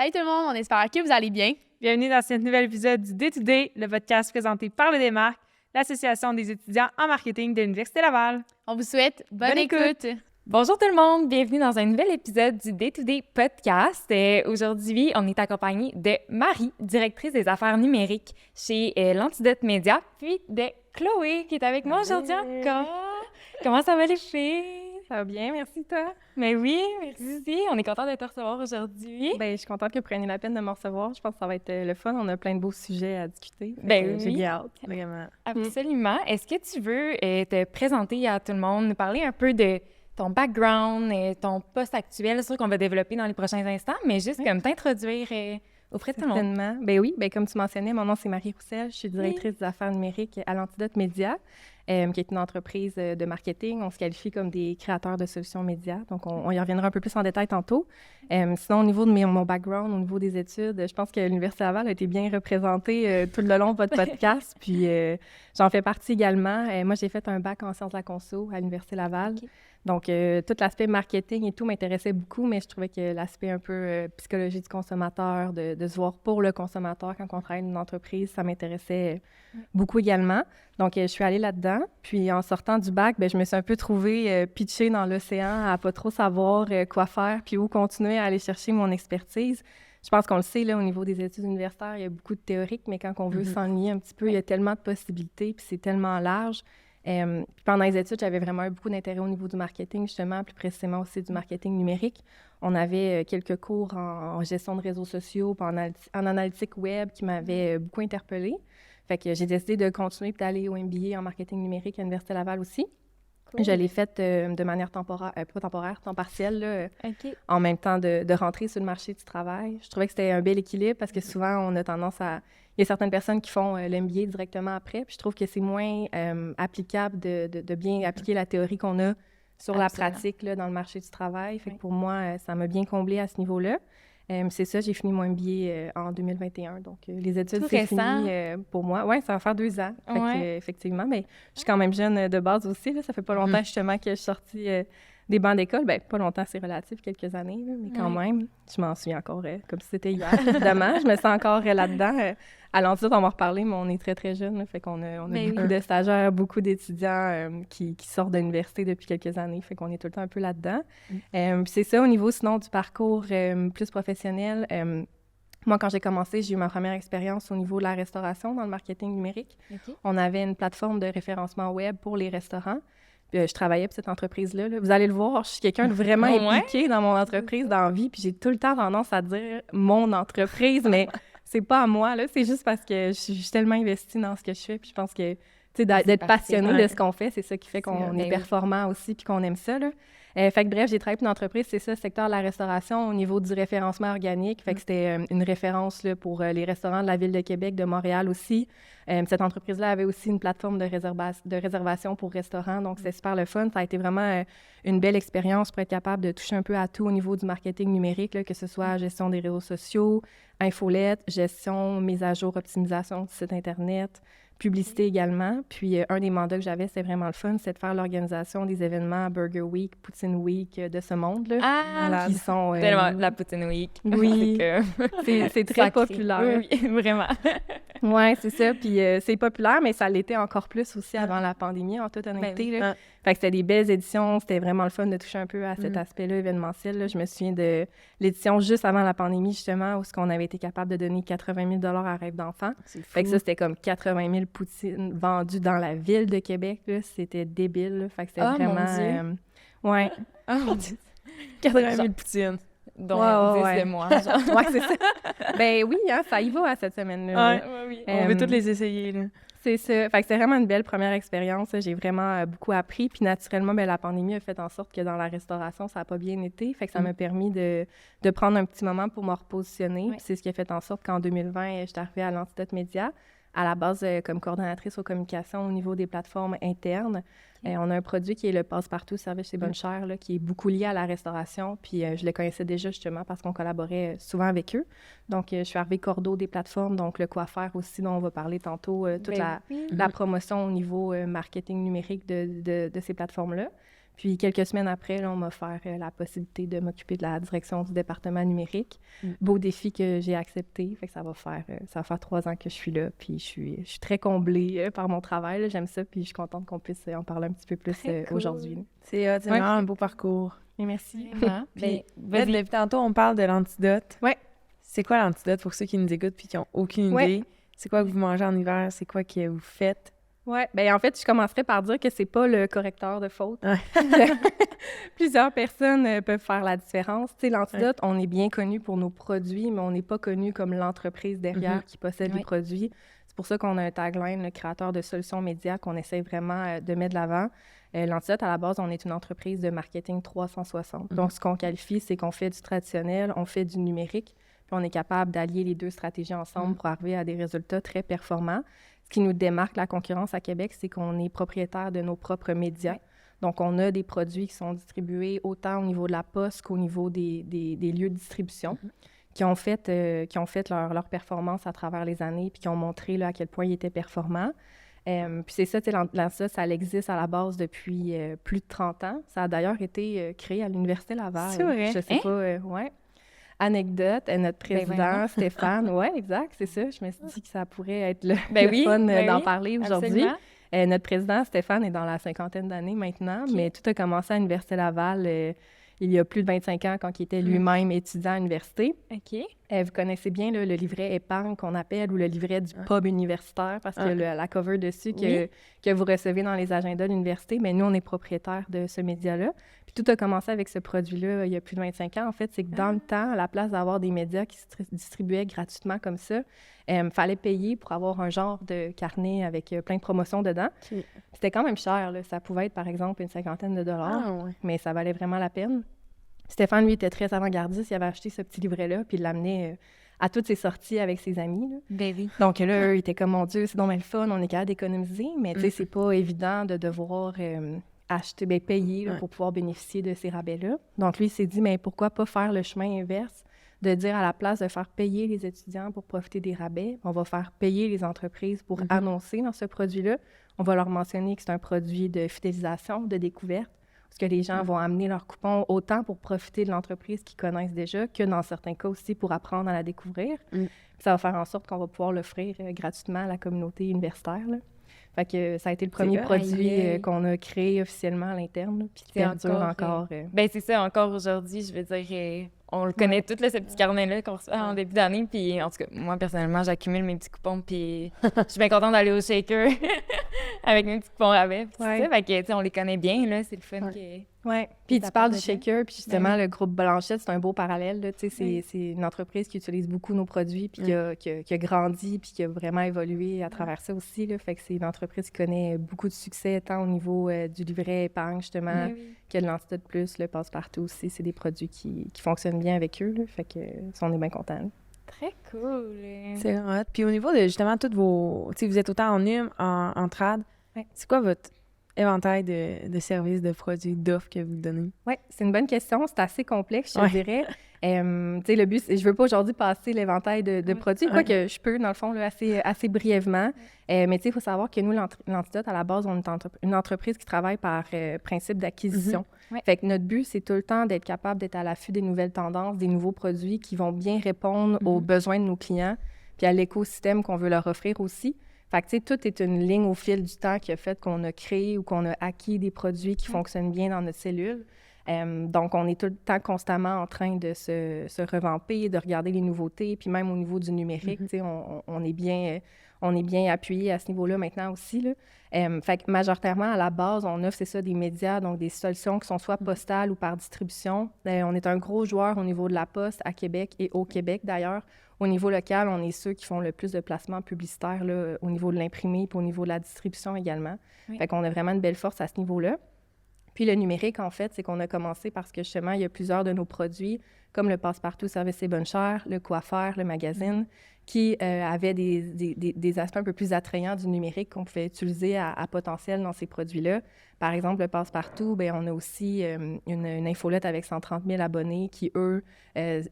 Salut tout le monde, on espère que vous allez bien. Bienvenue dans ce nouvel épisode du Day to Day, le podcast présenté par le Démarque, l'Association des étudiants en marketing de l'Université Laval. On vous souhaite bonne Bonne écoute. Bonjour tout le monde, bienvenue dans un nouvel épisode du Day to Day podcast. Aujourd'hui, on est accompagné de Marie, directrice des affaires numériques chez l'Antidote Média, puis de Chloé qui est avec moi aujourd'hui encore. Comment ça va les filles? Ça va bien, merci toi. Mais oui, merci. On est content de te recevoir aujourd'hui. Je suis contente que vous preniez la peine de me recevoir. Je pense que ça va être le fun. On a plein de beaux sujets à discuter. Oui. J'ai bien hâte, vraiment. Absolument. Est-ce que tu veux te présenter à tout le monde, nous parler un peu de ton background, ton poste actuel? C'est sûr qu'on va développer dans les prochains instants, mais juste comme t'introduire auprès de tout le monde. Certainement. Comme tu mentionnais, mon nom c'est Marie Roussel. Je suis directrice des affaires numériques à l'Antidote Média, qui est une entreprise de marketing. On se qualifie comme des créateurs de solutions médias. Donc, on y reviendra un peu plus en détail tantôt. Sinon, au niveau de mon background, au niveau des études, je pense que l'Université Laval a été bien représentée tout le long de votre podcast. Puis, j'en fais partie également. Moi, j'ai fait un bac en sciences de la conso à l'Université Laval. Okay. Donc, tout l'aspect marketing et tout m'intéressait beaucoup, mais je trouvais que l'aspect un peu psychologie du consommateur, de se voir pour le consommateur quand on travaille dans une entreprise, ça m'intéressait beaucoup également. Donc, je suis allée là-dedans. Puis, en sortant du bac, je me suis un peu trouvée pitchée dans l'océan à pas trop savoir quoi faire puis où continuer à aller chercher mon expertise. Je pense qu'on le sait, là, au niveau des études universitaires, il y a beaucoup de théorique, mais quand on veut s'enligner un petit peu, il y a tellement de possibilités puis c'est tellement large. Puis pendant les études, j'avais vraiment eu beaucoup d'intérêt au niveau du marketing, justement, plus précisément aussi du marketing numérique. On avait quelques cours en gestion de réseaux sociaux, puis en analytique web qui m'avaient beaucoup interpellée. Fait que j'ai décidé de continuer et d'aller au MBA en marketing numérique à l'Université Laval aussi. Cool. Je l'ai fait de manière temporaire, pas temporaire, temps partiel, là, en même temps de rentrer sur le marché du travail. Je trouvais que c'était un bel équilibre parce que souvent, on a tendance à... Il y a certaines personnes qui font l'MBA directement après, puis je trouve que c'est moins applicable de bien appliquer la théorie qu'on a sur la pratique là, dans le marché du travail. Fait que pour moi, ça m'a bien comblée à ce niveau-là. C'est ça, j'ai fini mon MBA en 2021. Donc, les études, c'est fini pour moi. Oui, ça va faire 2 ans. Fait que, effectivement, mais je suis quand même jeune de base aussi. Là. Ça fait pas longtemps, justement, que je suis sortie des bancs d'école. Pas longtemps, c'est relatif, quelques années, là, mais quand même, je m'en souviens encore comme si c'était hier, évidemment. Je me sens encore là-dedans. À l'Antidote, on va en reparler, mais on est très, très jeunes. Là, fait qu'on a beaucoup de stagiaires, beaucoup d'étudiants qui sortent de l'université depuis quelques années. Fait qu'on est tout le temps un peu là-dedans. C'est ça, au niveau, sinon, du parcours plus professionnel. Moi, quand j'ai commencé, j'ai eu ma première expérience au niveau de la restauration dans le marketing numérique. Okay. On avait une plateforme de référencement web pour les restaurants. Je travaillais pour cette entreprise-là. Là. Vous allez le voir, je suis quelqu'un de vraiment impliqué dans mon entreprise, dans la vie, puis j'ai tout le temps tendance à dire « mon entreprise », mais c'est pas à moi, là. C'est juste parce que je suis tellement investie dans ce que je fais, puis je pense que, tu sais, d'être passionné de ce qu'on fait, c'est ça qui fait qu'on est performant aussi, puis qu'on aime ça, là. Fait que bref, j'ai travaillé pour une entreprise, c'est ça, secteur de la restauration au niveau du référencement organique. Fait que c'était une référence là, pour les restaurants de la Ville de Québec, de Montréal aussi. Cette entreprise-là avait aussi une plateforme de réservation pour restaurants, donc c'était super le fun. Ça a été vraiment une belle expérience pour être capable de toucher un peu à tout au niveau du marketing numérique, là, que ce soit gestion des réseaux sociaux, infolette, gestion, mise à jour, optimisation du site Internet, publicité également. Puis un des mandats que j'avais, c'était vraiment le fun, c'est de faire l'organisation des événements Burger Week, Poutine Week de ce monde-là. Ah! Qui sont... la Poutine Week. Oui, c'est très populaire. Oui, vraiment. Oui, c'est ça. Puis c'est populaire, mais ça l'était encore plus aussi avant la pandémie, en toute honnêteté. Là. Fait que c'était des belles éditions. C'était vraiment le fun de toucher un peu à cet aspect-là événementiel. Là. Je me souviens de l'édition juste avant la pandémie, justement, où on avait été capable de donner 80 000 à Rêve d'enfant. Fait que ça, c'était comme 80 000 poutines vendues dans la ville de Québec. Là. C'était débile. Là. Fait que c'était vraiment... ouais. Oh mon Dieu! 80 000 poutines. Donc, 10 de moi, genre. Ouais, c'est ça. Oui, hein, ça y va à cette semaine-là. Oui. On veut toutes les essayer, là. C'est ça. Fait que c'est vraiment une belle première expérience. J'ai vraiment beaucoup appris. Puis naturellement, la pandémie a fait en sorte que dans la restauration, ça n'a pas bien été. Fait que ça m'a permis de prendre un petit moment pour me repositionner. Puis c'est ce qui a fait en sorte qu'en 2020, je suis arrivée à l'Antidote Média, à la base comme coordonnatrice aux communications au niveau des plateformes internes. On a un produit qui est le Passe-Partout Service chez Bonne Chère, là, qui est beaucoup lié à la restauration. Puis je le connaissais déjà justement parce qu'on collaborait souvent avec eux. Donc, je suis arrivée cordeau des plateformes, donc le quoi faire aussi dont on va parler tantôt, toute la promotion au niveau marketing numérique de ces plateformes-là. Puis quelques semaines après, là, on m'a offert la possibilité de m'occuper de la direction du département numérique. Beau défi que j'ai accepté. Fait que ça va faire 3 ans que je suis là. Puis je suis très comblée par mon travail. Là. J'aime ça. Puis je suis contente qu'on puisse en parler un petit peu plus aujourd'hui. Là. C'est vraiment un beau parcours. Et merci. Puis, là, depuis tantôt, on parle de l'antidote. Ouais. C'est quoi l'antidote pour ceux qui nous écoutent puis qui n'ont aucune idée? C'est quoi que vous mangez en hiver? C'est quoi que vous faites? Oui, bien en fait, je commencerai par dire que c'est pas le correcteur de faute. Plusieurs personnes peuvent faire la différence. Tu sais, l'antidote, on est bien connu pour nos produits, mais on n'est pas connu comme l'entreprise derrière qui possède les produits. C'est pour ça qu'on a un tagline, le créateur de solutions médias, qu'on essaie vraiment de mettre de l'avant. L'antidote, à la base, on est une entreprise de marketing 360. Donc, ce qu'on qualifie, c'est qu'on fait du traditionnel, on fait du numérique, puis on est capable d'allier les 2 stratégies ensemble pour arriver à des résultats très performants. Ce qui nous démarque la concurrence à Québec, c'est qu'on est propriétaire de nos propres médias. Donc, on a des produits qui sont distribués autant au niveau de la poste qu'au niveau des lieux de distribution, qui ont fait leur performance à travers les années puis qui ont montré là, à quel point ils étaient performants. Puis c'est ça, tu sais, ça existe à la base depuis plus de 30 ans. Ça a d'ailleurs été créé à l'Université Laval. C'est vrai? Je sais pas, Anecdote, notre président Stéphane, oui, exact, c'est ça. Je me suis dit que ça pourrait être le fun d'en parler aujourd'hui. Notre président Stéphane est dans la 50aine d'années maintenant, mais tout a commencé à l'Université Laval il y a plus de 25 ans quand il était lui-même étudiant à l'université. OK. Vous connaissez bien là, le livret épargne qu'on appelle ou le livret du pub universitaire parce que la cover dessus que vous recevez dans les agendas de l'université, mais nous, on est propriétaire de ce média-là. Puis tout a commencé avec ce produit-là il y a plus de 25 ans. En fait, c'est que dans le temps, à la place d'avoir des médias qui se distribuaient gratuitement comme ça, fallait payer pour avoir un genre de carnet avec plein de promotions dedans. Okay. C'était quand même cher. Là. Ça pouvait être, par exemple, une 50aine de dollars, mais ça valait vraiment la peine. Stéphane, lui, était très avant-gardiste. Il avait acheté ce petit livret-là, puis il l'amenait à toutes ses sorties avec ses amis. Là. Ben oui. Donc là, eux, ils étaient comme, mon Dieu, c'est donc le fun, on est capable d'économiser, mais tu sais, c'est pas évident de devoir payer là, pour pouvoir bénéficier de ces rabais-là. Donc lui, il s'est dit, mais pourquoi pas faire le chemin inverse, de dire à la place de faire payer les étudiants pour profiter des rabais, on va faire payer les entreprises pour annoncer dans ce produit-là. On va leur mentionner que c'est un produit de fidélisation, de découverte, parce que les gens vont amener leurs coupons autant pour profiter de l'entreprise qu'ils connaissent déjà que dans certains cas aussi pour apprendre à la découvrir. Puis ça va faire en sorte qu'on va pouvoir l'offrir gratuitement à la communauté universitaire. Là. Fait que ça a été le premier produit qu'on a créé officiellement à l'interne, puis qui perdure encore. Ben c'est ça, encore aujourd'hui, je veux dire, on le connaît tout, là, ce petit carnet-là qu'on reçoit en début d'année, puis en tout cas, moi, personnellement, j'accumule mes petits coupons, puis je suis bien contente d'aller au shaker avec mes petits coupons rabais, puis ça, fait que, tu sais, on les connaît bien, là, c'est le fun que... Oui, puis tu parles du shaker, puis justement, le groupe Blanchette, c'est un beau parallèle, là, tu sais, c'est une entreprise qui utilise beaucoup nos produits, puis qui a grandi, puis qui a vraiment évolué à travers ça aussi, là, fait que c'est une entreprise qui connaît beaucoup de succès, tant au niveau du livret épargne, justement, que de l'Antidote Plus, le passe-partout aussi, c'est des produits qui fonctionnent bien avec eux, là, fait que ça, on est bien contents. Là. Très cool! C'est hot. Puis au niveau de, justement, toutes vos... Tu sais, vous êtes autant en UM, en trad, c'est quoi votre éventail de services, de produits, d'offres que vous donnez? Oui, c'est une bonne question. C'est assez complexe, je dirais. Tu sais, le but, je veux pas aujourd'hui passer l'éventail de produits, quoique je peux, dans le fond, là, assez brièvement. Mais tu sais, il faut savoir que nous, l'Antidote, à la base, on est une entreprise qui travaille par principe d'acquisition. Fait que notre but, c'est tout le temps d'être capable d'être à l'affût des nouvelles tendances, des nouveaux produits qui vont bien répondre aux besoins de nos clients, puis à l'écosystème qu'on veut leur offrir aussi. Fait que, tu sais, tout est une ligne au fil du temps qui a fait qu'on a créé ou qu'on a acquis des produits qui fonctionnent bien dans notre cellule. Donc, on est tout le temps constamment en train de se revamper, de regarder les nouveautés, puis même au niveau du numérique, tu sais, on est bien appuyé à ce niveau-là maintenant aussi, là. Fait que majoritairement, à la base, on offre, c'est ça, des médias, donc des solutions qui sont soit postales ou par distribution. On est un gros joueur au niveau de la poste à Québec et au Québec, d'ailleurs. Au niveau local, on est ceux qui font le plus de placements publicitaires là, au niveau de l'imprimé puis au niveau de la distribution également. Fait qu'on a vraiment une belle force à ce niveau-là. Puis le numérique, en fait, c'est qu'on a commencé parce que justement, il y a plusieurs de nos produits, comme le Passe-Partout Service et Bonne Chère, le Coiffeur, le magazine, qui avait des aspects un peu plus attrayants du numérique qu'on pouvait utiliser à potentiel dans ces produits-là. Par exemple, le Passe-Partout, bien, on a aussi une infolette avec 130 000 abonnés qui, eux,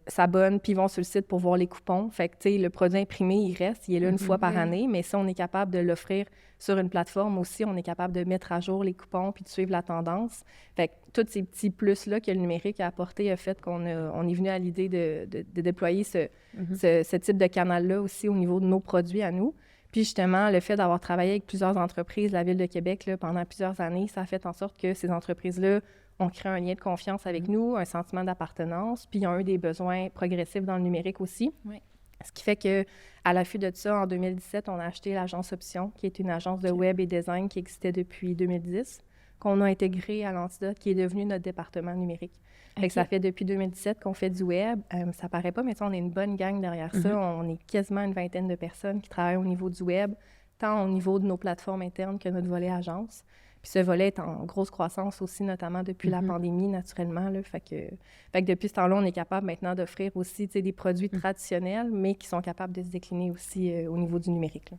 s'abonnent puis vont sur le site pour voir les coupons. Fait que, tu sais, le produit imprimé, il reste, il est là une fois par année, mais ça, on est capable de l'offrir sur une plateforme aussi. On est capable de mettre à jour les coupons puis de suivre la tendance. Fait que tous ces petits plus-là que le numérique a apporté a fait qu'on est venu à l'idée de déployer ce type de canal-là aussi au niveau de nos produits à nous. Puis justement, le fait d'avoir travaillé avec plusieurs entreprises, la Ville de Québec, là, pendant plusieurs années, ça a fait en sorte que ces entreprises-là ont créé un lien de confiance avec nous, un sentiment d'appartenance, puis ils ont eu des besoins progressifs dans le numérique aussi. Oui. Ce qui fait qu'à l'affût de ça, en 2017, on a acheté l'agence Option, qui est une agence de web et design qui existait depuis 2010, qu'on a intégré à l'Antidote, qui est devenu notre département numérique. Fait que ça fait depuis 2017 qu'on fait du web. Ça paraît pas, mais on est une bonne gang derrière ça. On est quasiment une vingtaine de personnes qui travaillent au niveau du web, tant au niveau de nos plateformes internes que notre volet agence. Puis ce volet est en grosse croissance aussi, notamment depuis la pandémie, naturellement. Là. Fait que depuis ce temps-là, on est capable maintenant d'offrir aussi des produits traditionnels, mais qui sont capables de se décliner aussi au niveau du numérique. Là.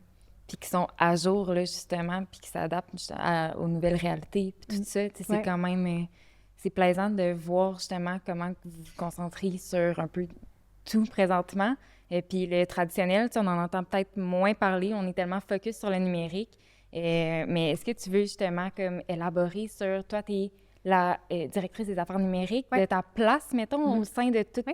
Puis qui sont à jour, là, justement, puis qui s'adaptent aux nouvelles réalités, puis tout ça. C'est quand même... c'est plaisant de voir, justement, comment vous vous concentrez sur un peu tout présentement. Et puis le traditionnel, on en entend peut-être moins parler. On est tellement focus sur le numérique. Mais est-ce que tu veux, justement, comme élaborer sur... Toi, tu es la directrice des affaires numériques, de ta place, mettons, au sein de toute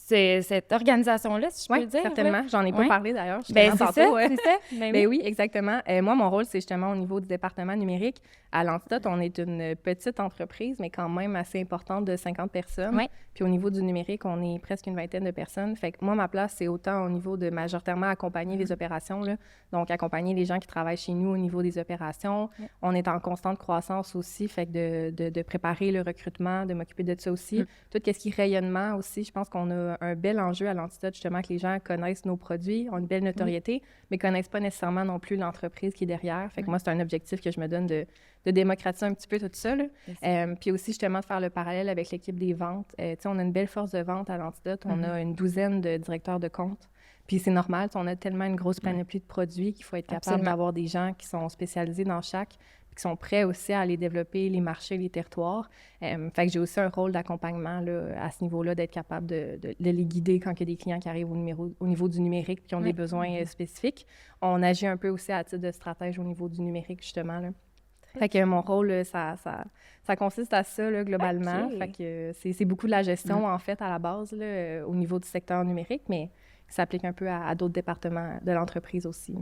cette organisation-là, si je peux le dire. Oui, certainement. J'en ai pas parlé, d'ailleurs. Ben, c'est ça. Ben oui, exactement. Moi, mon rôle, c'est justement au niveau du département numérique. À l'Antidote, on est une petite entreprise, mais quand même assez importante de 50 personnes. Oui. Puis au niveau du numérique, on est presque une vingtaine de personnes. Fait que moi, ma place, c'est autant au niveau de majoritairement accompagner les opérations, là. Donc accompagner les gens qui travaillent chez nous au niveau des opérations. Oui. On est en constante croissance aussi, fait que de préparer le recrutement, de m'occuper de ça aussi. Tout ce qui est rayonnement aussi, je pense qu'on a un bel enjeu à l'Antidote, justement, que les gens connaissent nos produits, ont une belle notoriété, mais connaissent pas nécessairement non plus l'entreprise qui est derrière. Fait que moi, c'est un objectif que je me donne de démocratiser un petit peu tout ça. Là. Puis aussi, justement, de faire le parallèle avec l'équipe des ventes. On a une belle force de vente à l'Antidote. On a une douzaine de directeurs de compte. Puis c'est normal, on a tellement une grosse panoplie de produits qu'il faut être capable d'avoir des gens qui sont spécialisés dans chaque, puis qui sont prêts aussi à aller développer les marchés, les territoires. Fait que j'ai aussi un rôle d'accompagnement là, à ce niveau-là, d'être capable de les guider quand il y a des clients qui arrivent au niveau du numérique puis qui ont des besoins spécifiques. On agit un peu aussi à titre de stratège au niveau du numérique, justement, là. Fait que mon rôle, ça consiste à ça, là, globalement. Okay. Fait que c'est beaucoup de la gestion, en fait, à la base, là, au niveau du secteur numérique, mais ça s'applique un peu à d'autres départements de l'entreprise aussi.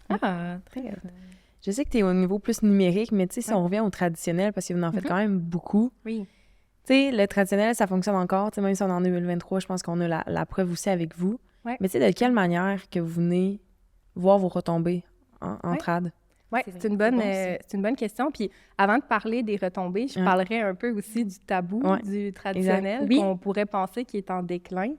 Ah, très bien. Je sais que tu es au niveau plus numérique, mais tu sais, si on revient au traditionnel, parce que vous en faites quand même beaucoup. Oui. Tu sais, le traditionnel, ça fonctionne encore. Tu sais, même si on est en 2023, je pense qu'on a la preuve aussi avec vous. Ouais. Mais tu sais, de quelle manière que vous venez voir vos retombées en trad? Oui, c'est une bonne question. Puis avant de parler des retombées, je parlerais un peu aussi du tabou du traditionnel qu'on pourrait penser qui est en déclin.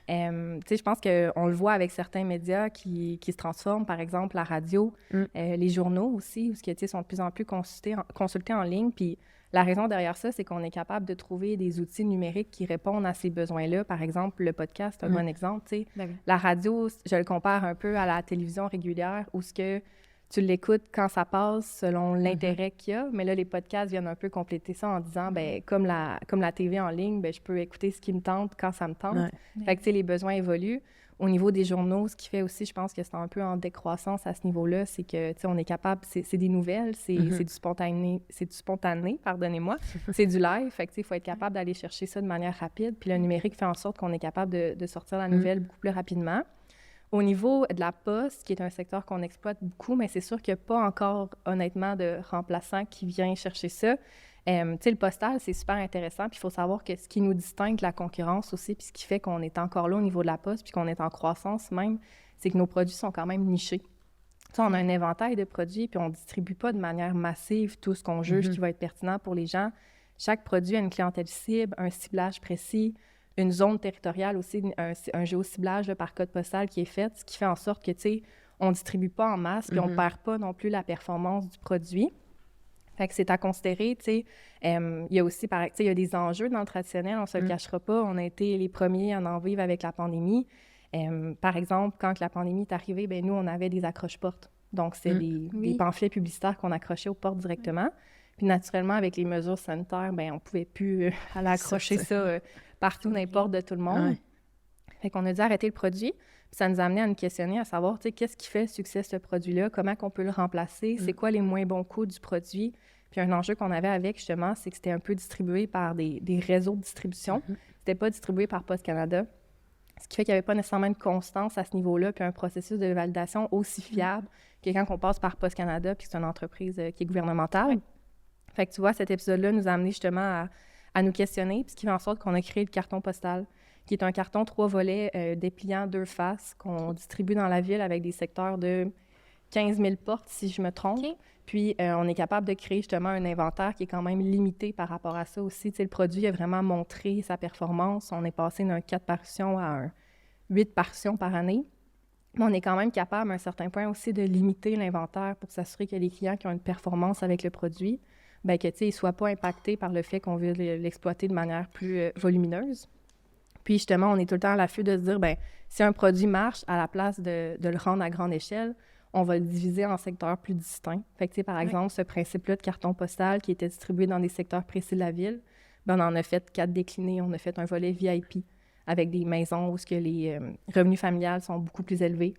Je pense qu'on le voit avec certains médias qui se transforment, par exemple la radio, les journaux aussi, où ils sont de plus en plus consultés en ligne. Puis la raison derrière ça, c'est qu'on est capable de trouver des outils numériques qui répondent à ces besoins-là. Par exemple, le podcast, c'est un bon exemple. Ben oui. La radio, je le compare un peu à la télévision régulière, où ce que tu l'écoutes quand ça passe selon l'intérêt qu'il y a. Mais là, les podcasts viennent un peu compléter ça en disant, ben comme la TV en ligne, ben je peux écouter ce qui me tente quand ça me tente. Fait que, les besoins évoluent. Au niveau des journaux, ce qui fait aussi, je pense que c'est un peu en décroissance à ce niveau-là, c'est que, on est capable, c'est des nouvelles, c'est du spontané, pardonnez-moi, c'est du live. Fait que, il faut être capable d'aller chercher ça de manière rapide. Puis le numérique fait en sorte qu'on est capable de sortir la nouvelle beaucoup plus rapidement. Au niveau de la poste, qui est un secteur qu'on exploite beaucoup, mais c'est sûr qu'il n'y a pas encore, honnêtement, de remplaçant qui vient chercher ça. Le postal, c'est super intéressant, puis il faut savoir que ce qui nous distingue de la concurrence aussi, puis ce qui fait qu'on est encore là au niveau de la poste, puis qu'on est en croissance même, c'est que nos produits sont quand même nichés. On a un éventail de produits, puis on ne distribue pas de manière massive tout ce qu'on juge qui va être pertinent pour les gens. Chaque produit a une clientèle cible, un ciblage précis, une zone territoriale aussi, un géociblage là, par code postal qui est fait, ce qui fait en sorte que, on ne distribue pas en masse, puis on ne perd pas non plus la performance du produit. Fait que c'est à considérer, il y a aussi, il y a des enjeux dans le traditionnel, on ne se le cachera pas. On a été les premiers à en vivre avec la pandémie. Par exemple, quand la pandémie est arrivée, ben nous, on avait des accroche-portes. Donc, c'est des pamphlets publicitaires qu'on accrochait aux portes directement. Puis, naturellement, avec les mesures sanitaires, ben on pouvait plus aller accrocher ça partout, n'importe de tout le monde. Fait qu'on a dû arrêter le produit. Puis ça nous a amené à nous questionner, à savoir, tu sais, qu'est-ce qui fait le succès de ce produit-là, comment qu'on peut le remplacer, c'est quoi les moins bons coûts du produit. Puis un enjeu qu'on avait avec, justement, c'est que c'était un peu distribué par des réseaux de distribution. C'était pas distribué par Post Canada, ce qui fait qu'il n'y avait pas nécessairement de constance à ce niveau-là, puis un processus de validation aussi fiable que quand on passe par Post Canada, puis c'est une entreprise qui est gouvernementale. Fait que tu vois, cet épisode-là nous a amené justement à nous questionner, puis ce qui fait en sorte qu'on a créé le carton postal, qui est un carton 3 volets dépliant 2 faces qu'on distribue dans la ville avec des secteurs de 15 000 portes, si je me trompe. Puis, on est capable de créer justement un inventaire qui est quand même limité par rapport à ça aussi. Tu sais, le produit a vraiment montré sa performance. On est passé d'un 4 parutions à un 8 parutions par année. Mais on est quand même capable, à un certain point aussi, de limiter l'inventaire pour s'assurer que les clients qui ont une performance avec le produit, bien que, tu sais, ils ne soient pas impactés par le fait qu'on veut l'exploiter de manière plus volumineuse. Puis, justement, on est tout le temps à l'affût de se dire, bien, si un produit marche, à la place de le rendre à grande échelle, on va le diviser en secteurs plus distincts. Fait que, tu sais, par exemple, ce principe-là de carton postal qui était distribué dans des secteurs précis de la ville, bien, on en a fait 4 déclinés. On a fait un volet VIP avec des maisons où les revenus familiales sont beaucoup plus élevés.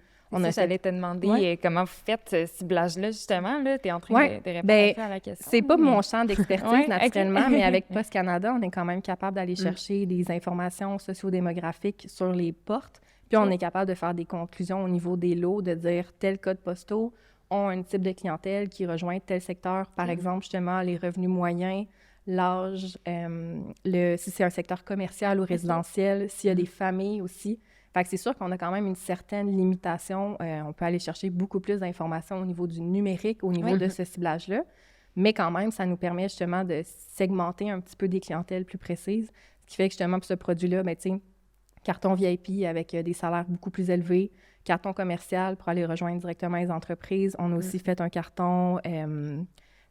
J'allais te demander comment vous faites ce ciblage-là, justement. Tu es en train de répondre à la question. C'est pas mon champ d'expertise, naturellement, mais avec Post Canada, on est quand même capable d'aller chercher des informations sociodémographiques sur les portes. Puis on est capable de faire des conclusions au niveau des lots, de dire tel code postaux ont un type de clientèle qui rejoint tel secteur. Par exemple, justement, les revenus moyens, l'âge, si c'est un secteur commercial ou résidentiel, s'il y a des familles aussi. Fait que c'est sûr qu'on a quand même une certaine limitation. On peut aller chercher beaucoup plus d'informations au niveau du numérique, au niveau de ce ciblage-là. Mais quand même, ça nous permet justement de segmenter un petit peu des clientèles plus précises. Ce qui fait que justement, pour ce produit-là, bien, tu sais, carton VIP avec des salaires beaucoup plus élevés, carton commercial pour aller rejoindre directement les entreprises. On a aussi fait un carton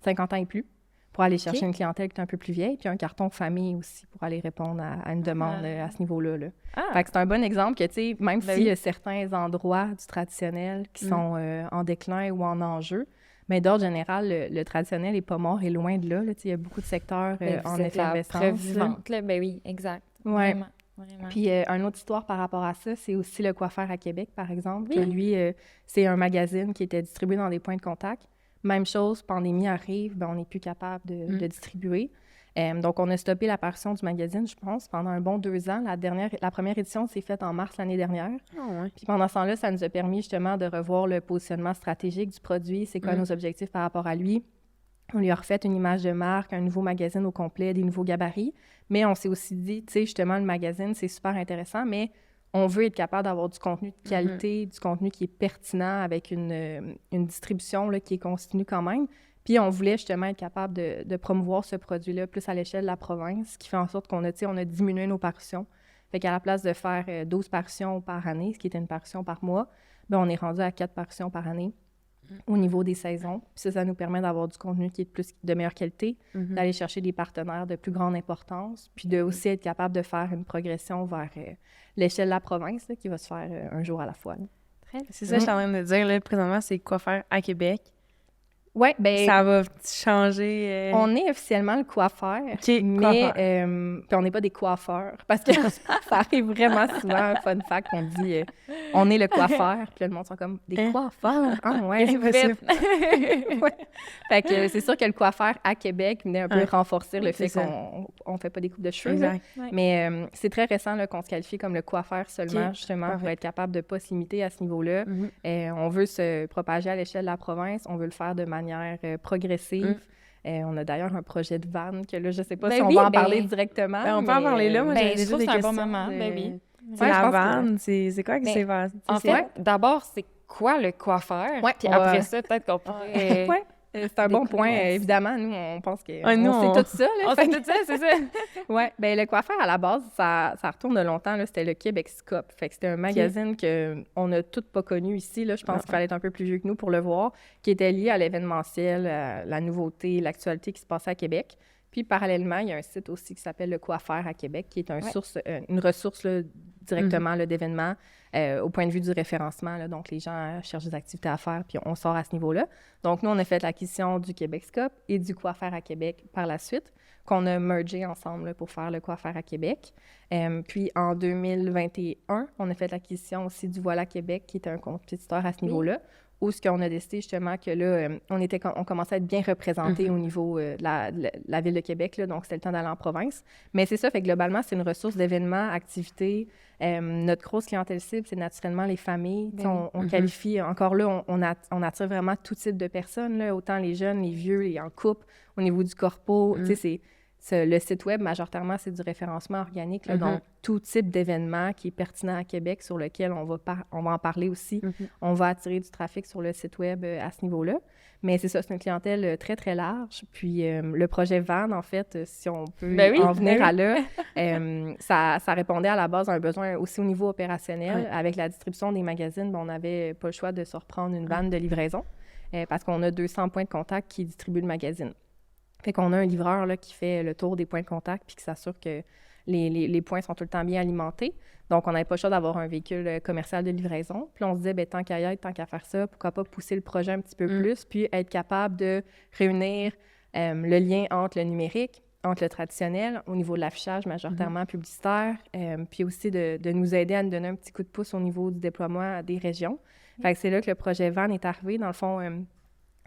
50 ans et plus pour aller chercher une clientèle qui est un peu plus vieille, puis un carton famille aussi pour aller répondre à une demande à ce niveau-là. Fait que c'est un bon exemple que, tu sais, même s'il y a certains endroits du traditionnel qui sont en déclin ou en enjeu, mais d'ordre général, le traditionnel n'est pas mort et loin de là. Il y a beaucoup de secteurs en effervescence. Preuve vivante, là. Ben oui, exact. Ouais. Vraiment. Vraiment. Puis, une autre histoire par rapport à ça, c'est aussi Le Coiffeur à Québec, par exemple. Que lui, c'est un magazine qui était distribué dans des points de contact. Même chose, pandémie arrive, ben, on n'est plus capable de distribuer. Donc, on a stoppé l'apparition du magazine, je pense, pendant un bon 2 ans. La première édition s'est faite en mars l'année dernière. Puis pendant ce temps-là, ça nous a permis justement de revoir le positionnement stratégique du produit, c'est quoi nos objectifs par rapport à lui. On lui a refait une image de marque, un nouveau magazine au complet, des nouveaux gabarits. Mais on s'est aussi dit, tu sais, justement, le magazine, c'est super intéressant, mais on veut être capable d'avoir du contenu de qualité, du contenu qui est pertinent avec une distribution là, qui est continue quand même. Puis on voulait justement être capable de promouvoir ce produit-là plus à l'échelle de la province, ce qui fait en sorte qu'on a diminué nos parutions. Fait qu'à la place de faire 12 parutions par année, ce qui était une parution par mois, bien, on est rendu à 4 parutions par année au niveau des saisons. Puis ça nous permet d'avoir du contenu qui est de meilleure qualité, d'aller chercher des partenaires de plus grande importance, puis de aussi être capable de faire une progression vers l'échelle de la province là, qui va se faire un jour à la fois. C'est ça que je suis en train de dire. Là, présentement, c'est quoi faire à Québec. Oui, bien... Ça va changer... On est officiellement le coiffeur, mais puis on n'est pas des coiffeurs, parce que ça arrive vraiment souvent, fun fact, on dit on est le coiffeur, puis là, le monde sont comme des coiffeurs. Ah ouais, c'est possible. Ouais. Fait que c'est sûr que le coiffeur à Québec venait un peu renforcer le fait qu'on ne fait pas des coupes de cheveux. Exact. Mais c'est très récent là, qu'on se qualifie comme le coiffeur seulement, justement, pour être capable de ne pas se limiter à ce niveau-là. On veut se propager à l'échelle de la province, on veut le faire de manière progressive. On a d'ailleurs un projet de van que là, je ne sais pas si on va en parler directement. On peut en parler là. Moi, je trouve que c'est un bon moment. La van, c'est quoi que c'est? En fait, d'abord, c'est quoi le coiffeur? Puis après ça, peut-être qu'on pourrait... C'est un bon point. Évidemment, nous, on pense qu'on sait tout ça. On sait tout ça, c'est ça. Oui. Bien, le coiffeur, à la base, ça retourne de longtemps. Là, c'était le Québec Scope. Fait que c'était un magazine qu'on n'a toutes pas connu ici. Là. Je pense qu'il fallait être un peu plus vieux que nous pour le voir, qui était lié à l'événementiel, à la nouveauté, l'actualité qui se passait à Québec. Puis, parallèlement, il y a un site aussi qui s'appelle Le Coiffeur à Québec, qui est une ressource là, directement là, d'événements au point de vue du référencement. Là, donc, les gens cherchent des activités à faire, puis on sort à ce niveau-là. Donc, nous, on a fait l'acquisition du Québec Scope et du Quoi faire à Québec par la suite, qu'on a mergé ensemble là, pour faire le Quoi faire à Québec. Puis, en 2021, on a fait l'acquisition aussi du Voilà Québec, qui était un compétiteur à ce niveau-là, où ce qu'on a décidé justement que là, on commençait à être bien représenté au niveau de la Ville de Québec, là, donc c'était le temps d'aller en province. Mais c'est ça, fait que globalement, c'est une ressource d'événements, activités. Notre grosse clientèle cible, c'est naturellement les familles. On qualifie, encore là, on attire vraiment tout type de personnes, là, autant les jeunes, les vieux, les en couple, au niveau du corpo. Tu sais, le site web, majoritairement, c'est du référencement organique, là, donc tout type d'événement qui est pertinent à Québec, sur lequel on va en parler aussi. On va attirer du trafic sur le site web à ce niveau-là. Mais c'est ça, c'est une clientèle très, très large. Puis le projet Van, en fait, si on peut en venir à là, ça répondait à la base à un besoin aussi au niveau opérationnel. Avec la distribution des magazines, on n'avait pas le choix de se reprendre une vanne de livraison parce qu'on a 200 points de contact qui distribuent le magazine. Fait qu'on a un livreur là, qui fait le tour des points de contact puis qui s'assure que les points sont tout le temps bien alimentés. Donc, on n'avait pas le choix d'avoir un véhicule commercial de livraison. Puis on se disait, tant qu'à y être, tant qu'à faire ça, pourquoi pas pousser le projet un petit peu plus, puis être capable de réunir le lien entre le numérique, entre le traditionnel, au niveau de l'affichage majoritairement publicitaire, puis aussi de nous aider à nous donner un petit coup de pouce au niveau du déploiement des régions. Fait que c'est là que le projet Van est arrivé. Dans le fond,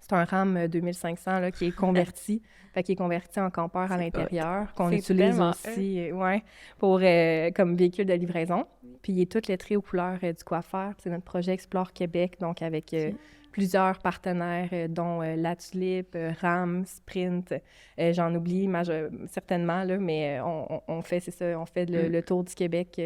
c'est un RAM 2500 là, qui est converti, qui est converti en campeur à l'intérieur, qu'on utilise aussi pour, comme véhicule de livraison. Puis il est tout lettré aux couleurs du Quoi faire. C'est notre projet Explore Québec, donc avec plusieurs partenaires, dont La Tulipe, RAM, Sprint. J'en oublie certainement, là, mais on fait, c'est ça, on fait le tour du Québec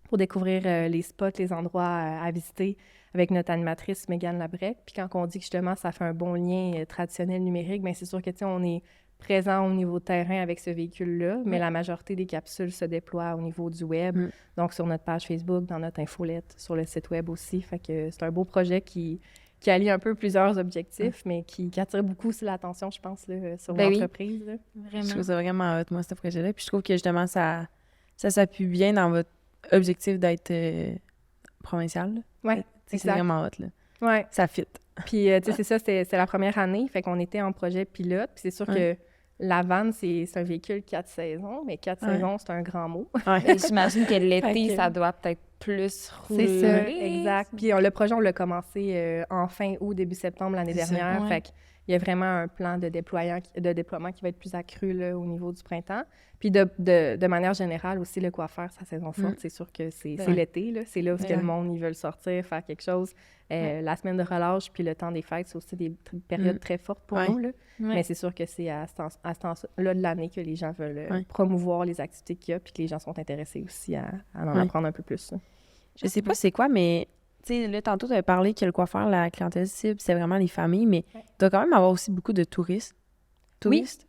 pour découvrir les spots, les endroits à visiter, avec notre animatrice Mégane Labrec. Puis quand on dit que justement ça fait un bon lien traditionnel numérique, bien c'est sûr que on est présent au niveau terrain avec ce véhicule-là, mais la majorité des capsules se déploient au niveau du web, donc sur notre page Facebook, dans notre infolette, sur le site web aussi. Fait que c'est un beau projet qui allie un peu plusieurs objectifs, mais qui attire beaucoup aussi l'attention, je pense, là, sur l'entreprise. Là. Vraiment. Je trouve ça vraiment hot, moi, ce projet-là. Puis je trouve que justement, ça s'appuie bien dans votre objectif d'être provincial. Oui. C'est vraiment hot, là. Ouais. Ça fit. Puis, tu sais, c'est ça, c'est la première année. Fait qu'on était en projet pilote. Puis c'est sûr que la vanne, c'est un véhicule 4 saisons, mais 4 saisons, c'est un grand mot. J'imagine que l'été, ça doit peut-être plus rouler. C'est ça, exact. Puis le projet, on l'a commencé en fin août, début septembre l'année dernière. Fait qu'il y a vraiment un plan de déploiement qui va être plus accru là, au niveau du printemps. Puis de manière générale aussi, le Quoi faire, sa saison forte, c'est sûr que c'est l'été. Là. C'est là où le monde, ils veulent sortir, faire quelque chose. La semaine de relâche, puis le temps des fêtes, c'est aussi des périodes très fortes pour nous. Là. Mais c'est sûr que c'est à ce temps-là de l'année que les gens veulent promouvoir les activités qu'il y a, puis que les gens sont intéressés aussi à en apprendre un peu plus. Là. Je sais pas c'est quoi, mais tu sais, là, tantôt, tu avais parlé que le Quoi faire, la clientèle cible, c'est vraiment les familles, mais il doit quand même avoir aussi beaucoup de touristes. Touristes?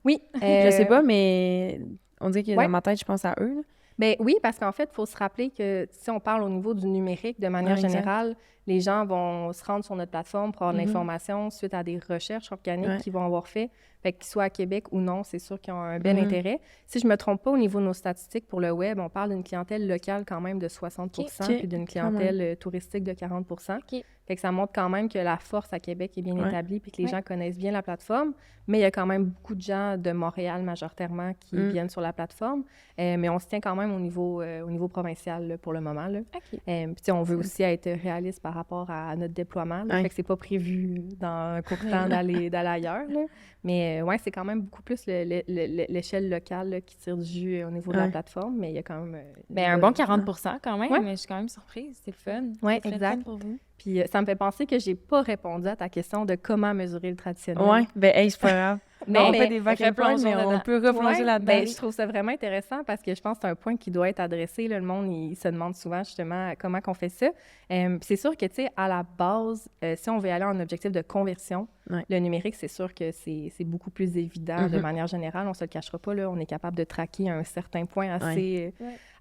Oui. Je sais pas, mais on dirait que dans ma tête, je pense à eux. Là. Bien oui, parce qu'en fait, il faut se rappeler que si on parle au niveau du numérique, de manière générale, les gens vont se rendre sur notre plateforme pour avoir de l'information suite à des recherches organiques qu'ils vont avoir fait. Fait qu'ils soient à Québec ou non, c'est sûr qu'ils ont un bel intérêt. Si je me trompe pas, au niveau de nos statistiques pour le web, on parle d'une clientèle locale quand même de 60% puis d'une clientèle touristique de 40%. Fait que ça montre quand même que la force à Québec est bien établie puis que les gens connaissent bien la plateforme. Mais il y a quand même beaucoup de gens de Montréal majoritairement qui viennent sur la plateforme. Mais on se tient quand même au niveau provincial là, pour le moment. Là. Puis on veut aussi être réaliste par rapport à notre déploiement. Là. Fait que c'est pas prévu dans un court temps d'aller ailleurs. Là. Mais c'est quand même beaucoup plus l'échelle locale là, qui tire du jus au niveau de la plateforme. Mais il y a quand même... un bon 40% quand même, mais je suis quand même surprise. C'est le fun. Oui, exact. Pour vous. Puis ça me fait penser que j'ai pas répondu à ta question de comment mesurer le traditionnel. Oui, bien, c'est pas grave. On fait des vagues mais on peut replonger là-dedans. Ben, je trouve ça vraiment intéressant parce que je pense que c'est un point qui doit être adressé. Là, le monde, il se demande souvent justement comment on fait ça. C'est sûr que, tu sais, à la base, si on veut aller en objectif de conversion, le numérique, c'est sûr que c'est beaucoup plus évident de manière générale. On se le cachera pas, là, on est capable de traquer à un certain point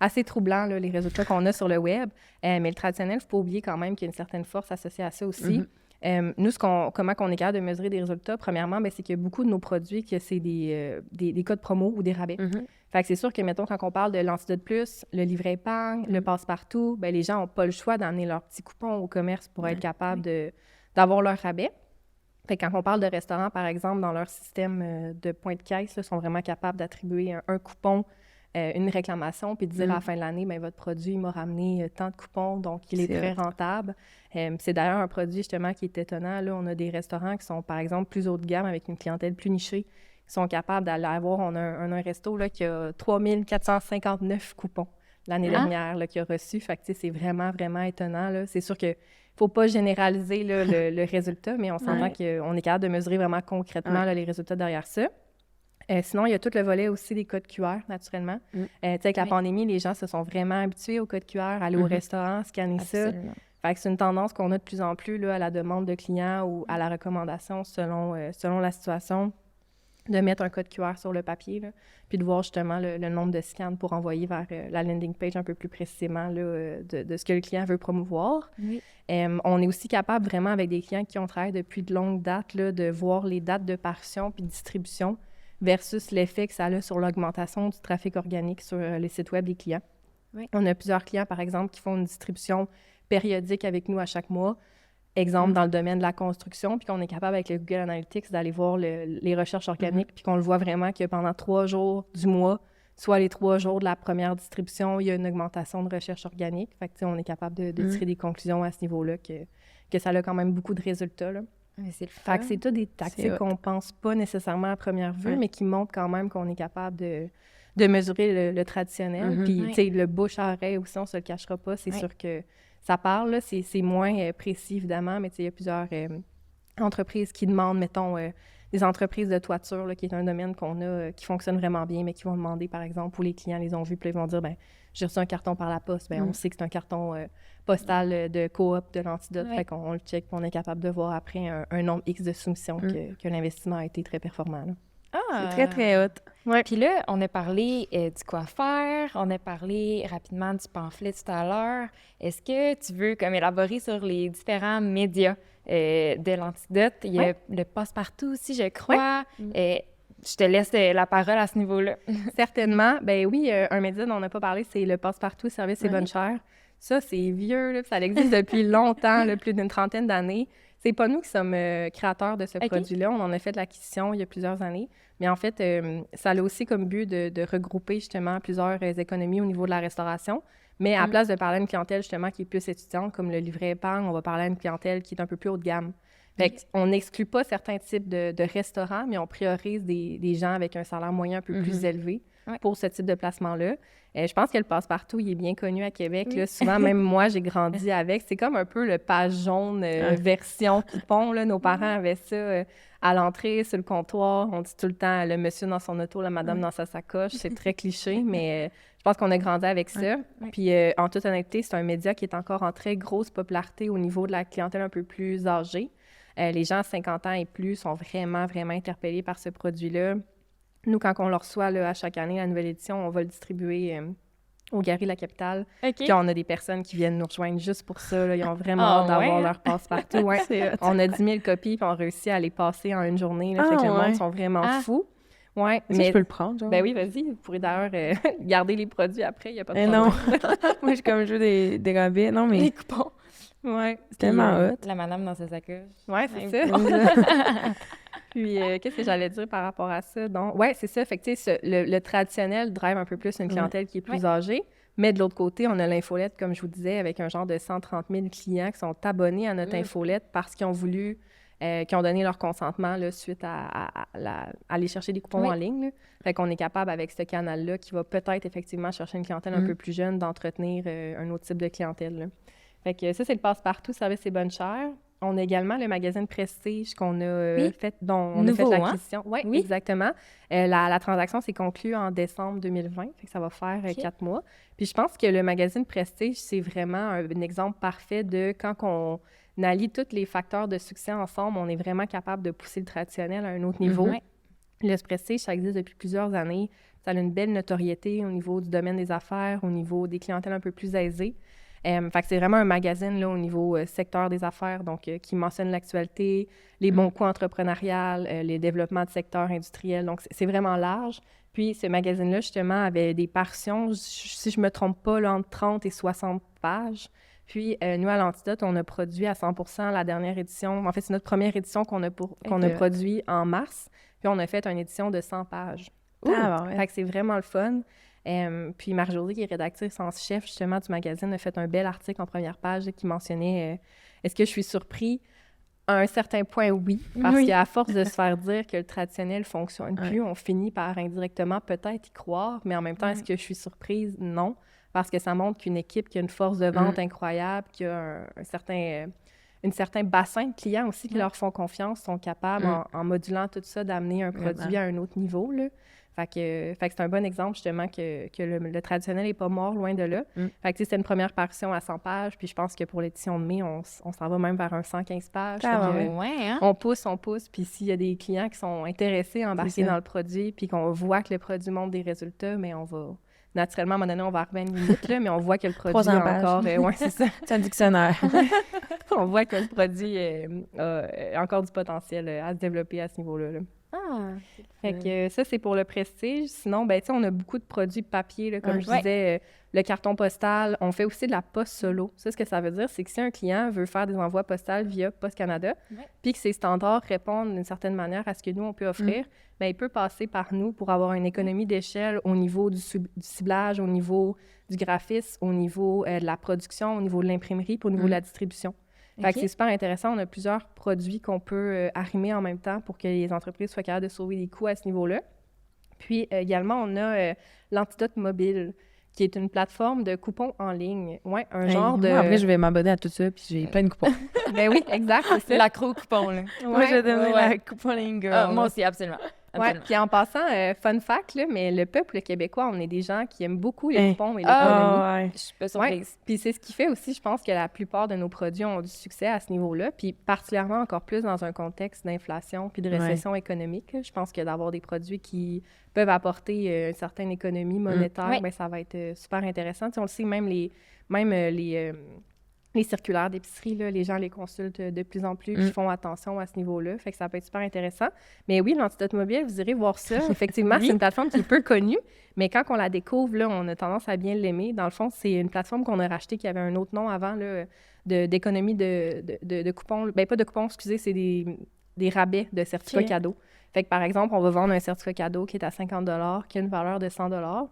assez troublant, là, les résultats qu'on a sur le web. Mais le traditionnel, il ne faut pas oublier quand même qu'il y a une certaine force associée à ça aussi. Nous, comment on est capable de mesurer des résultats, premièrement, c'est qu'il y a beaucoup de nos produits que c'est des codes promo ou des rabais. Fait que c'est sûr que, mettons, quand on parle de l'Antidote Plus, le livret épargne, le passe-partout, les gens n'ont pas le choix d'amener leur petit coupon au commerce pour être capables d'avoir leur rabais. Fait que quand on parle de restaurants, par exemple, dans leur système de points de caisse, ils sont vraiment capables d'attribuer un coupon, une réclamation, puis de dire à la fin de l'année, votre produit m'a ramené tant de coupons, donc il est très rentable. C'est d'ailleurs un produit, justement, qui est étonnant. Là, on a des restaurants qui sont, par exemple, plus haut de gamme, avec une clientèle plus nichée, qui sont capables d'aller avoir... On a un resto là, qui a 3459 coupons l'année dernière là, qu'il a reçu. Fait que, c'est vraiment, vraiment étonnant. Là. C'est sûr que faut pas généraliser là, le résultat, mais on s'entend qu'on est capable de mesurer vraiment concrètement là, les résultats derrière ça. Sinon, il y a tout le volet aussi des codes QR, naturellement. Avec la pandémie, les gens se sont vraiment habitués aux codes QR, aller au restaurant, scanner ça. Fait que c'est une tendance qu'on a de plus en plus là, à la demande de clients ou à la recommandation selon la situation, de mettre un code QR sur le papier, là, puis de voir justement le nombre de scans pour envoyer vers la landing page un peu plus précisément là, de ce que le client veut promouvoir. On est aussi capable vraiment avec des clients qui ont travaillé depuis de longues dates là, de voir les dates de parution puis de distribution versus l'effet que ça a sur l'augmentation du trafic organique sur les sites web des clients. On a plusieurs clients, par exemple, qui font une distribution périodique avec nous à chaque mois. Exemple, dans le domaine de la construction, puis qu'on est capable, avec le Google Analytics, d'aller voir les recherches organiques, puis qu'on le voit vraiment que pendant 3 jours du mois, soit les 3 jours de la première distribution, il y a une augmentation de recherche organique. Fait que, on est capable de tirer des conclusions à ce niveau-là, que ça a quand même beaucoup de résultats, là. C'est le fun. Fait que c'est tout des tactiques qu'on pense pas nécessairement à première vue, mais qui montrent quand même qu'on est capable de mesurer le traditionnel. Puis, tu sais, le bouche-à-oreille aussi, on se le cachera pas. C'est sûr que ça parle, là, c'est moins précis, évidemment, mais il y a plusieurs entreprises qui demandent, mettons, des entreprises de toiture, là, qui est un domaine qu'on a, qui fonctionne vraiment bien, mais qui vont demander, par exemple, où les clients les ont vus, puis ils vont dire, j'ai reçu un carton par la poste. On sait que c'est un carton postal de coop de l'Antidote, fait qu'on le check, puis on est capable de voir après un nombre X de soumissions que l'investissement a été très performant, là. C'est très, très hot. Puis là, on a parlé du coiffeur, on a parlé rapidement du pamphlet tout à l'heure. Est-ce que tu veux comme élaborer sur les différents médias de l'Antidote? Il y a le passe-partout aussi, je crois. Je te laisse la parole à ce niveau-là. Certainement. Ben oui, un média dont on n'a pas parlé, c'est le passe-partout service et bonne chère. Ça, c'est vieux, là, ça existe depuis longtemps, là, plus d'une trentaine d'années. C'est pas nous qui sommes créateurs de ce produit-là. On en a fait de l'acquisition il y a plusieurs années. Mais en fait, ça a aussi comme but de regrouper justement plusieurs économies au niveau de la restauration. Mais à la place de parler à une clientèle justement qui est plus étudiante, comme le livret épargne, on va parler à une clientèle qui est un peu plus haut de gamme. Fait qu'on n'exclut pas certains types de restaurants, mais on priorise des gens avec un salaire moyen un peu plus élevé pour ce type de placement-là. Je pense que le passe-partout, il est bien connu à Québec. Là. Souvent, même moi, j'ai grandi avec. C'est comme un peu le page jaune version coupon. Là. Nos parents avaient ça à l'entrée, sur le comptoir. On dit tout le temps le monsieur dans son auto, la madame dans sa sacoche. C'est très cliché, mais je pense qu'on a grandi avec ça. Puis, en toute honnêteté, c'est un média qui est encore en très grosse popularité au niveau de la clientèle un peu plus âgée. Les gens à 50 ans et plus sont vraiment, vraiment interpellés par ce produit-là. Nous, quand on le reçoit là, à chaque année, la nouvelle édition, on va le distribuer au Galeries de la Capitale. Puis on a des personnes qui viennent nous rejoindre juste pour ça. Là. Ils ont vraiment hâte d'avoir leur passe-partout. On a 10 000 copies, puis on réussit à les passer en une journée. Là, fait que le monde sont vraiment fous. Ouais, mais je peux le prendre, genre? Ben oui, vas-y. Vous pourrez d'ailleurs garder les produits après, il n'y a pas de problème. Non. Moi, je suis comme je veux des rabais. Non, mais... Des coupons. Ouais. C'est tellement hot. La madame dans sa sacoche. Ouais, c'est ça. Puis, qu'est-ce que j'allais dire par rapport à ça? Donc, ouais, c'est ça. Fait que, tu sais, le traditionnel drive un peu plus une clientèle qui est plus âgée. Mais de l'autre côté, on a l'infolette, comme je vous disais, avec un genre de 130 000 clients qui sont abonnés à notre infolette parce qu'ils ont voulu, qui ont donné leur consentement là, suite à aller chercher des coupons en ligne. Là. Fait qu'on est capable, avec ce canal-là, qui va peut-être effectivement chercher une clientèle un peu plus jeune, d'entretenir un autre type de clientèle. Là. Fait que ça, c'est le passe-partout, service et bonne chère. On a également le magazine Prestige qu'on a fait, dont on a fait l'acquisition. Oui, exactement. La transaction s'est conclue en décembre 2020, fait que ça va faire 4 mois. Puis je pense que le magazine Prestige, c'est vraiment un exemple parfait de quand on allie tous les facteurs de succès ensemble, on est vraiment capable de pousser le traditionnel à un autre niveau. Le Prestige, ça existe depuis plusieurs années. Ça a une belle notoriété au niveau du domaine des affaires, au niveau des clientèles un peu plus aisées. Fait que c'est vraiment un magazine là, au niveau secteur des affaires, donc qui mentionne l'actualité, les bons coups entrepreneuriales, les développements de secteurs industriels. Donc, c'est vraiment large. Puis, ce magazine-là, justement, avait des parutions, si je me trompe pas, là, entre 30 et 60 pages. Puis, nous, à l'Antidote, on a produit à 100% la dernière édition. En fait, c'est notre première édition qu'on a produit en mars. Puis, on a fait une édition de 100 pages. Fait que c'est vraiment le fun. Puis Marie-Josée, qui est rédactrice en chef justement du magazine, a fait un bel article en première page qui mentionnait est-ce que je suis surpris? À un certain point, oui. Parce qu'à force de se faire dire que le traditionnel ne fonctionne plus, on finit par indirectement peut-être y croire, mais en même temps, est-ce que je suis surprise? Non. Parce que ça montre qu'une équipe qui a une force de vente incroyable, qui a un certain bassin de clients aussi qui leur font confiance, sont capables, en modulant tout ça, d'amener un produit à un autre niveau, là. Fait que c'est un bon exemple, justement, que le traditionnel n'est pas mort, loin de là. Fait que, c'était une première parution à 100 pages, puis je pense que pour l'édition de mai, on s'en va même vers un 115 pages. On pousse, puis s'il y a des clients qui sont intéressés à embarquer dans le produit, puis qu'on voit que le produit montre des résultats, mais on va... Naturellement, à un moment donné, on va arriver à une limite, là, mais on voit que le produit a encore... c'est ça. C'est un dictionnaire. On voit que le produit a encore du potentiel à se développer à ce niveau-là, là. Fait que ça, c'est pour le prestige. Sinon, ben, tu sais, on a beaucoup de produits papier, là, comme je disais, le carton postal. On fait aussi de la poste solo. Ça, ce que ça veut dire, c'est que si un client veut faire des envois postaux via Poste Canada, puis que ses standards répondent d'une certaine manière à ce que nous, on peut offrir, ben, il peut passer par nous pour avoir une économie d'échelle au niveau du ciblage, au niveau du graphisme, au niveau de la production, au niveau de l'imprimerie, puis au niveau de la distribution. Fait que c'est super intéressant. On a plusieurs produits qu'on peut arrimer en même temps pour que les entreprises soient capables de sauver des coûts à ce niveau-là. Puis également, on a l'Antidote Mobile, qui est une plateforme de coupons en ligne. Ouais, un genre de... Après, je vais m'abonner à tout ça, puis j'ai plein de coupons. Ben oui, exact, c'est ça. L'accro-coupon, là. Moi, je vais devenir la couponing girl. Moi aussi, absolument. Ouais, puis en passant, fun fact, là, mais le peuple québécois, on est des gens qui aiment beaucoup les coupons et l'économie. Je suis pas surprise. Puis c'est ce qui fait aussi, je pense, que la plupart de nos produits ont du succès à ce niveau-là, puis particulièrement encore plus dans un contexte d'inflation puis de récession économique. Là. Je pense que d'avoir des produits qui peuvent apporter une certaine économie monétaire, ben, ça va être super intéressant. T'sais, on le sait, même les circulaires d'épicerie, là, les gens les consultent de plus en plus, puis font attention à ce niveau-là. Fait que ça peut être super intéressant. Mais oui, l'Antidote Mobile, vous irez voir ça. Effectivement, c'est une plateforme qui est peu connue, mais quand on la découvre, là, on a tendance à bien l'aimer. Dans le fond, c'est une plateforme qu'on a rachetée qui avait un autre nom avant, là, d'économie de coupons. Ben pas de coupons, excusez, c'est des rabais de certificats cadeaux. Fait que, par exemple, on va vendre un certificat cadeau qui est à 50 $, qui a une valeur de 100 $.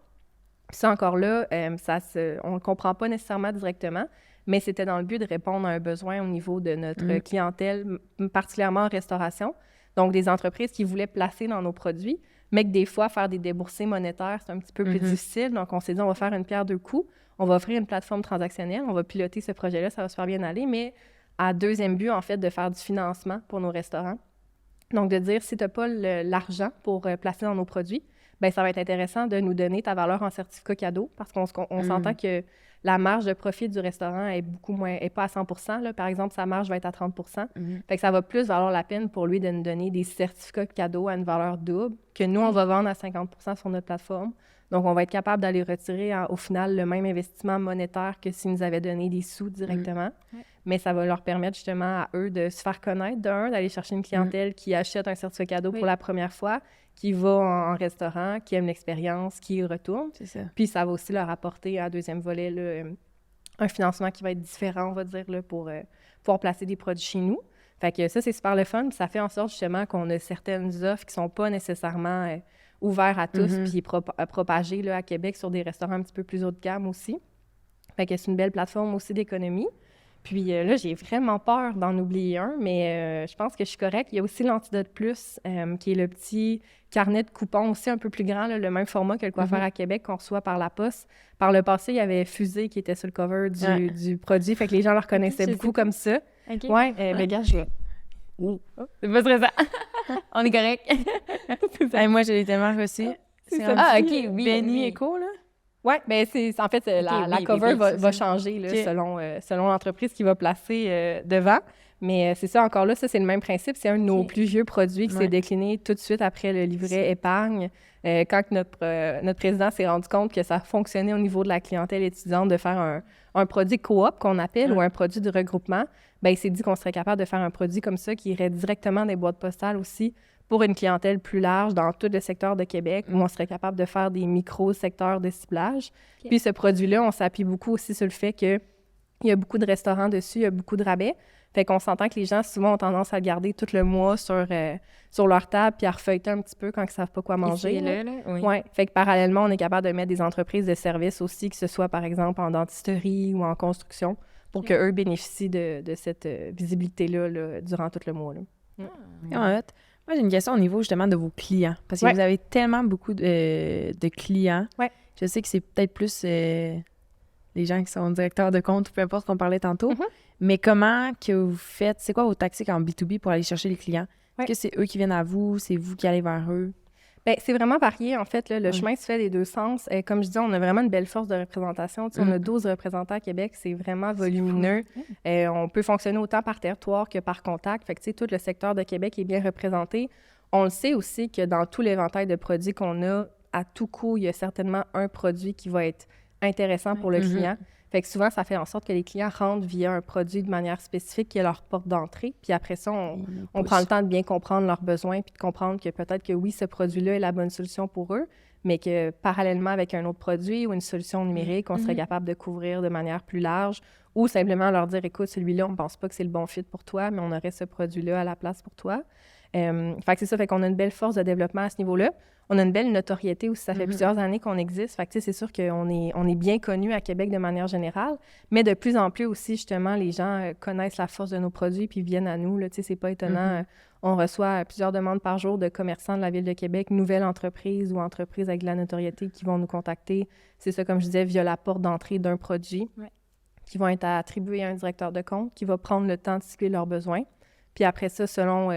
Puis ça, encore là, on ne le comprend pas nécessairement directement, mais c'était dans le but de répondre à un besoin au niveau de notre clientèle, particulièrement en restauration. Donc, des entreprises qui voulaient placer dans nos produits, mais que des fois, faire des déboursés monétaires, c'est un petit peu plus difficile. Donc, on s'est dit, on va faire une pierre deux coups. On va offrir une plateforme transactionnelle. On va piloter ce projet-là. Ça va super bien aller. Mais à deuxième but, en fait, de faire du financement pour nos restaurants. Donc, de dire, si tu n'as pas l'argent pour placer dans nos produits, bien, ça va être intéressant de nous donner ta valeur en certificat cadeau parce qu'on s'entend que la marge de profit du restaurant est beaucoup moins, est pas à 100 %. Là. Par exemple, sa marge va être à 30 %. Fait que ça va plus valoir la peine pour lui de nous donner des certificats cadeaux à une valeur double que nous, on va vendre à 50 % sur notre plateforme. Donc, on va être capable d'aller retirer au final le même investissement monétaire que s'ils nous avaient donné des sous directement. Mais ça va leur permettre justement à eux de se faire connaître, d'aller chercher une clientèle qui achète un certificat cadeau pour la première fois, qui va en restaurant, qui aime l'expérience, qui y retourne. C'est ça. Puis ça va aussi leur apporter un deuxième volet, là, un financement qui va être différent, on va dire, là, pour pouvoir placer des produits chez nous. Fait que ça, c'est super le fun. Puis ça fait en sorte justement qu'on a certaines offres qui sont pas nécessairement ouvertes à tous, puis propagées là, à Québec sur des restaurants un petit peu plus haut de gamme aussi. Fait que c'est une belle plateforme aussi d'économie. Puis là, j'ai vraiment peur d'en oublier un, mais je pense que je suis correcte. Il y a aussi l'Antidote Plus, qui est le petit carnet de coupons aussi un peu plus grand, là, le même format que le coiffeur à Québec qu'on reçoit par la poste. Par le passé, il y avait Fusée qui était sur le cover du produit, fait que les gens le reconnaissaient beaucoup comme ça. OK. Ouais, ben gars, je... C'est pas stressant. On est correct. Hey, moi, je l'ai tellement reçu. OK, oui. Benny oui. Echo, là. Oui, bien, en fait, la oui, cover oui, va, c'est va ça. changer là, OK. selon l'entreprise qui va placer devant. Mais c'est ça, encore là, ça, c'est le même principe. C'est un de nos OK. plus vieux produits qui s'est Ouais. décliné tout de suite après le livret épargne. Quand notre président s'est rendu compte que ça fonctionnait au niveau de la clientèle étudiante de faire un produit coop qu'on appelle ou un produit de regroupement, bien, il s'est dit qu'on serait capable de faire un produit comme ça qui irait directement des boîtes postales aussi pour une clientèle plus large dans tout le secteur de Québec, où on serait capable de faire des micro-secteurs de ciblage. OK. Puis ce produit-là, on s'appuie beaucoup aussi sur le fait qu'il y a beaucoup de restaurants dessus, il y a beaucoup de rabais. Fait qu'on s'entend que les gens, souvent, ont tendance à le garder tout le mois sur leur table puis à refeuilleter un petit peu quand ils ne savent pas quoi manger. Ici et là, oui. Oui. Fait que parallèlement, on est capable de mettre des entreprises de services aussi, que ce soit, par exemple, en dentisterie ou en construction, pour qu'eux bénéficient de cette visibilité-là là, durant tout le mois. Là. En fait, moi, j'ai une question au niveau justement de vos clients. Parce que Ouais. vous avez tellement beaucoup de clients. Ouais. Je sais que c'est peut-être plus les gens qui sont directeurs de compte ou peu importe qu'on parlait tantôt. Mhm. Mais comment que vous faites? C'est quoi vos tactiques en B2B pour aller chercher les clients? Ouais. Est-ce que c'est eux qui viennent à vous? C'est vous qui allez vers eux? Bien, c'est vraiment varié, en fait. Là, le Ouais. chemin se fait des deux sens. Comme je disais, on a vraiment une belle force de représentation. Tu sais, On a 12 représentants à Québec. C'est vraiment volumineux. On peut fonctionner autant par territoire que par contact. Fait que, tu sais, tout le secteur de Québec est bien représenté. On le sait aussi que dans tout l'éventail de produits qu'on a, à tout coup, il y a certainement un produit qui va être intéressant pour le client. Fait que souvent, ça fait en sorte que les clients rentrent via un produit de manière spécifique qui est leur porte d'entrée. Puis après ça, on prend le temps de bien comprendre leurs besoins puis de comprendre que peut-être que oui, ce produit-là est la bonne solution pour eux, mais que parallèlement avec un autre produit ou une solution numérique, on serait capable de couvrir de manière plus large ou simplement leur dire, écoute, celui-là, on ne pense pas que c'est le bon fit pour toi, mais on aurait ce produit-là à la place pour toi. Fait que c'est ça, fait qu'on a une belle force de développement à ce niveau-là. On a une belle notoriété aussi, ça fait plusieurs années qu'on existe. Fait que, tu sais, c'est sûr qu'on est bien connus à Québec de manière générale, mais de plus en plus aussi, justement, les gens connaissent la force de nos produits puis viennent à nous. Là, tu sais, c'est pas étonnant. On reçoit plusieurs demandes par jour de commerçants de la Ville de Québec, nouvelles entreprises ou entreprises avec de la notoriété qui vont nous contacter. C'est ça, comme je disais, via la porte d'entrée d'un produit, qui vont être attribués à un directeur de compte qui va prendre le temps de cibler leurs besoins. Puis après ça, selon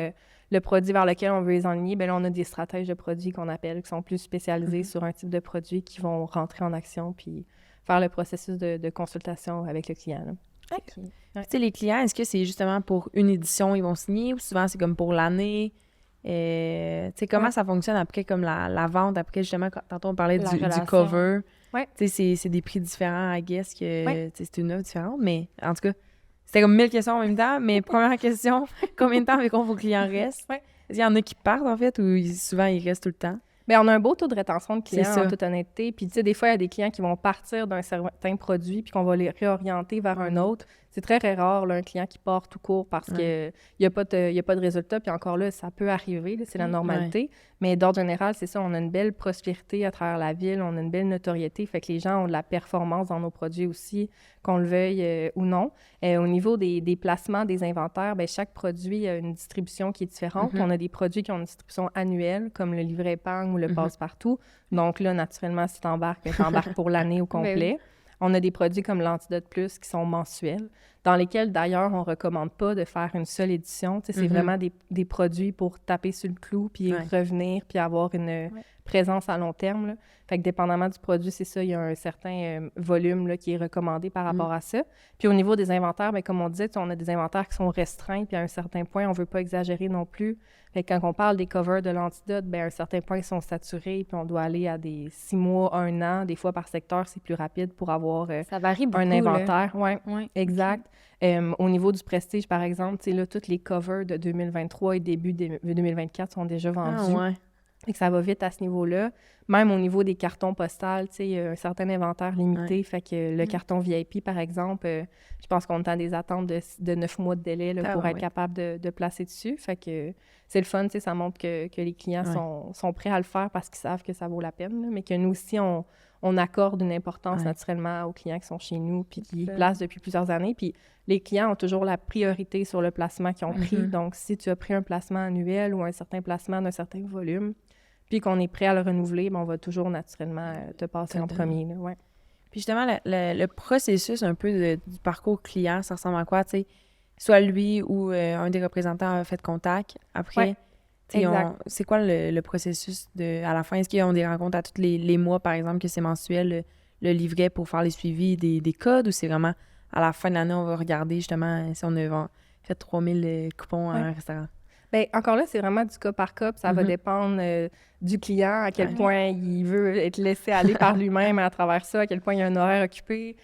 le produit vers lequel on veut les enligner, bien là, on a des stratèges de produits qu'on appelle, qui sont plus spécialisés sur un type de produit qui vont rentrer en action puis faire le processus de consultation avec le client. Là. OK. Tu sais, les clients, est-ce que c'est justement pour une édition, ils vont signer ou souvent c'est comme pour l'année? Tu sais, comment ça fonctionne après comme la vente, après justement, tantôt on parlait La du relation. cover. Ouais. Tu sais, c'est des prix différents, I guess, que tu sais, c'est une œuvre différente, mais en tout cas, c'était comme 1000 questions en même temps, mais première question, combien de temps avec vos clients restent? Ouais. Est-ce qu'il y en a qui partent, en fait, ou souvent ils restent tout le temps? Bien, on a un beau taux de rétention de clients, C'est ça. en toute honnêteté. Puis, tu sais, des fois, il y a des clients qui vont partir d'un certain produit puis qu'on va les réorienter vers un autre. C'est très, très rare, là, un client qui part tout court parce qu'il n'y a pas de résultat. Puis encore là, ça peut arriver, là, c'est la normalité. Mais d'ordre général, c'est ça, on a une belle prospérité à travers la ville, on a une belle notoriété. Fait que les gens ont de la performance dans nos produits aussi, qu'on le veuille ou non. Au niveau des placements, des inventaires, bien, chaque produit a une distribution qui est différente. On a des produits qui ont une distribution annuelle, comme le livret épargne ou le passe-partout. Donc là, naturellement, si tu embarques pour l'année au complet. On a des produits comme l'Antidote Plus qui sont mensuels, dans lesquels, d'ailleurs, on ne recommande pas de faire une seule édition. Tu sais, c'est vraiment des produits pour taper sur le clou, puis revenir, puis avoir une présence à long terme. Là. Fait que dépendamment du produit, c'est ça, il y a un certain volume là, qui est recommandé par rapport à ça. Puis au niveau des inventaires, bien, comme on disait, on a des inventaires qui sont restreints, puis à un certain point, on ne veut pas exagérer non plus. Fait que quand on parle des covers de l'Antidote, bien, à un certain point, ils sont saturés, puis on doit aller à des 6 mois, 1 an. Des fois, par secteur, c'est plus rapide pour avoir ça varie beaucoup, un inventaire. Oui, Ouais. exact. Au niveau du prestige, par exemple, tu sais, là, toutes les covers de 2023 et début 2024 sont déjà vendus. Ah ouais. Et que ça va vite à ce niveau-là. Même au niveau des cartons postales, tu sais, il y a un certain inventaire limité. Fait que le carton VIP, par exemple, je pense qu'on a des attentes de 9 mois de délai là, pour être capable de placer dessus. Fait que c'est le fun, tu sais, ça montre que les clients sont prêts à le faire parce qu'ils savent que ça vaut la peine. Là, mais que nous aussi, on accorde une importance naturellement aux clients qui sont chez nous puis qui placent depuis plusieurs années. Puis les clients ont toujours la priorité sur le placement qu'ils ont pris. Donc, si tu as pris un placement annuel ou un certain placement d'un certain volume, puis qu'on est prêt à le renouveler, bien, on va toujours naturellement te passer en premier. Là, ouais. Puis justement, le processus un peu du parcours client, ça ressemble à quoi? Tu sais, soit lui ou un des représentants a fait contact. Après, c'est quoi le processus à la fin? Est-ce qu'ils ont des rencontres à tous les mois, par exemple, que c'est mensuel, le livret pour faire les suivis des codes ou c'est vraiment à la fin de l'année, on va regarder justement si on a fait 3000 coupons à un restaurant? Bien, encore là, c'est vraiment du cas par cas, puis ça va dépendre du client, à quel point il veut être laissé aller par lui-même à travers ça, à quel point il y a un horaire occupé,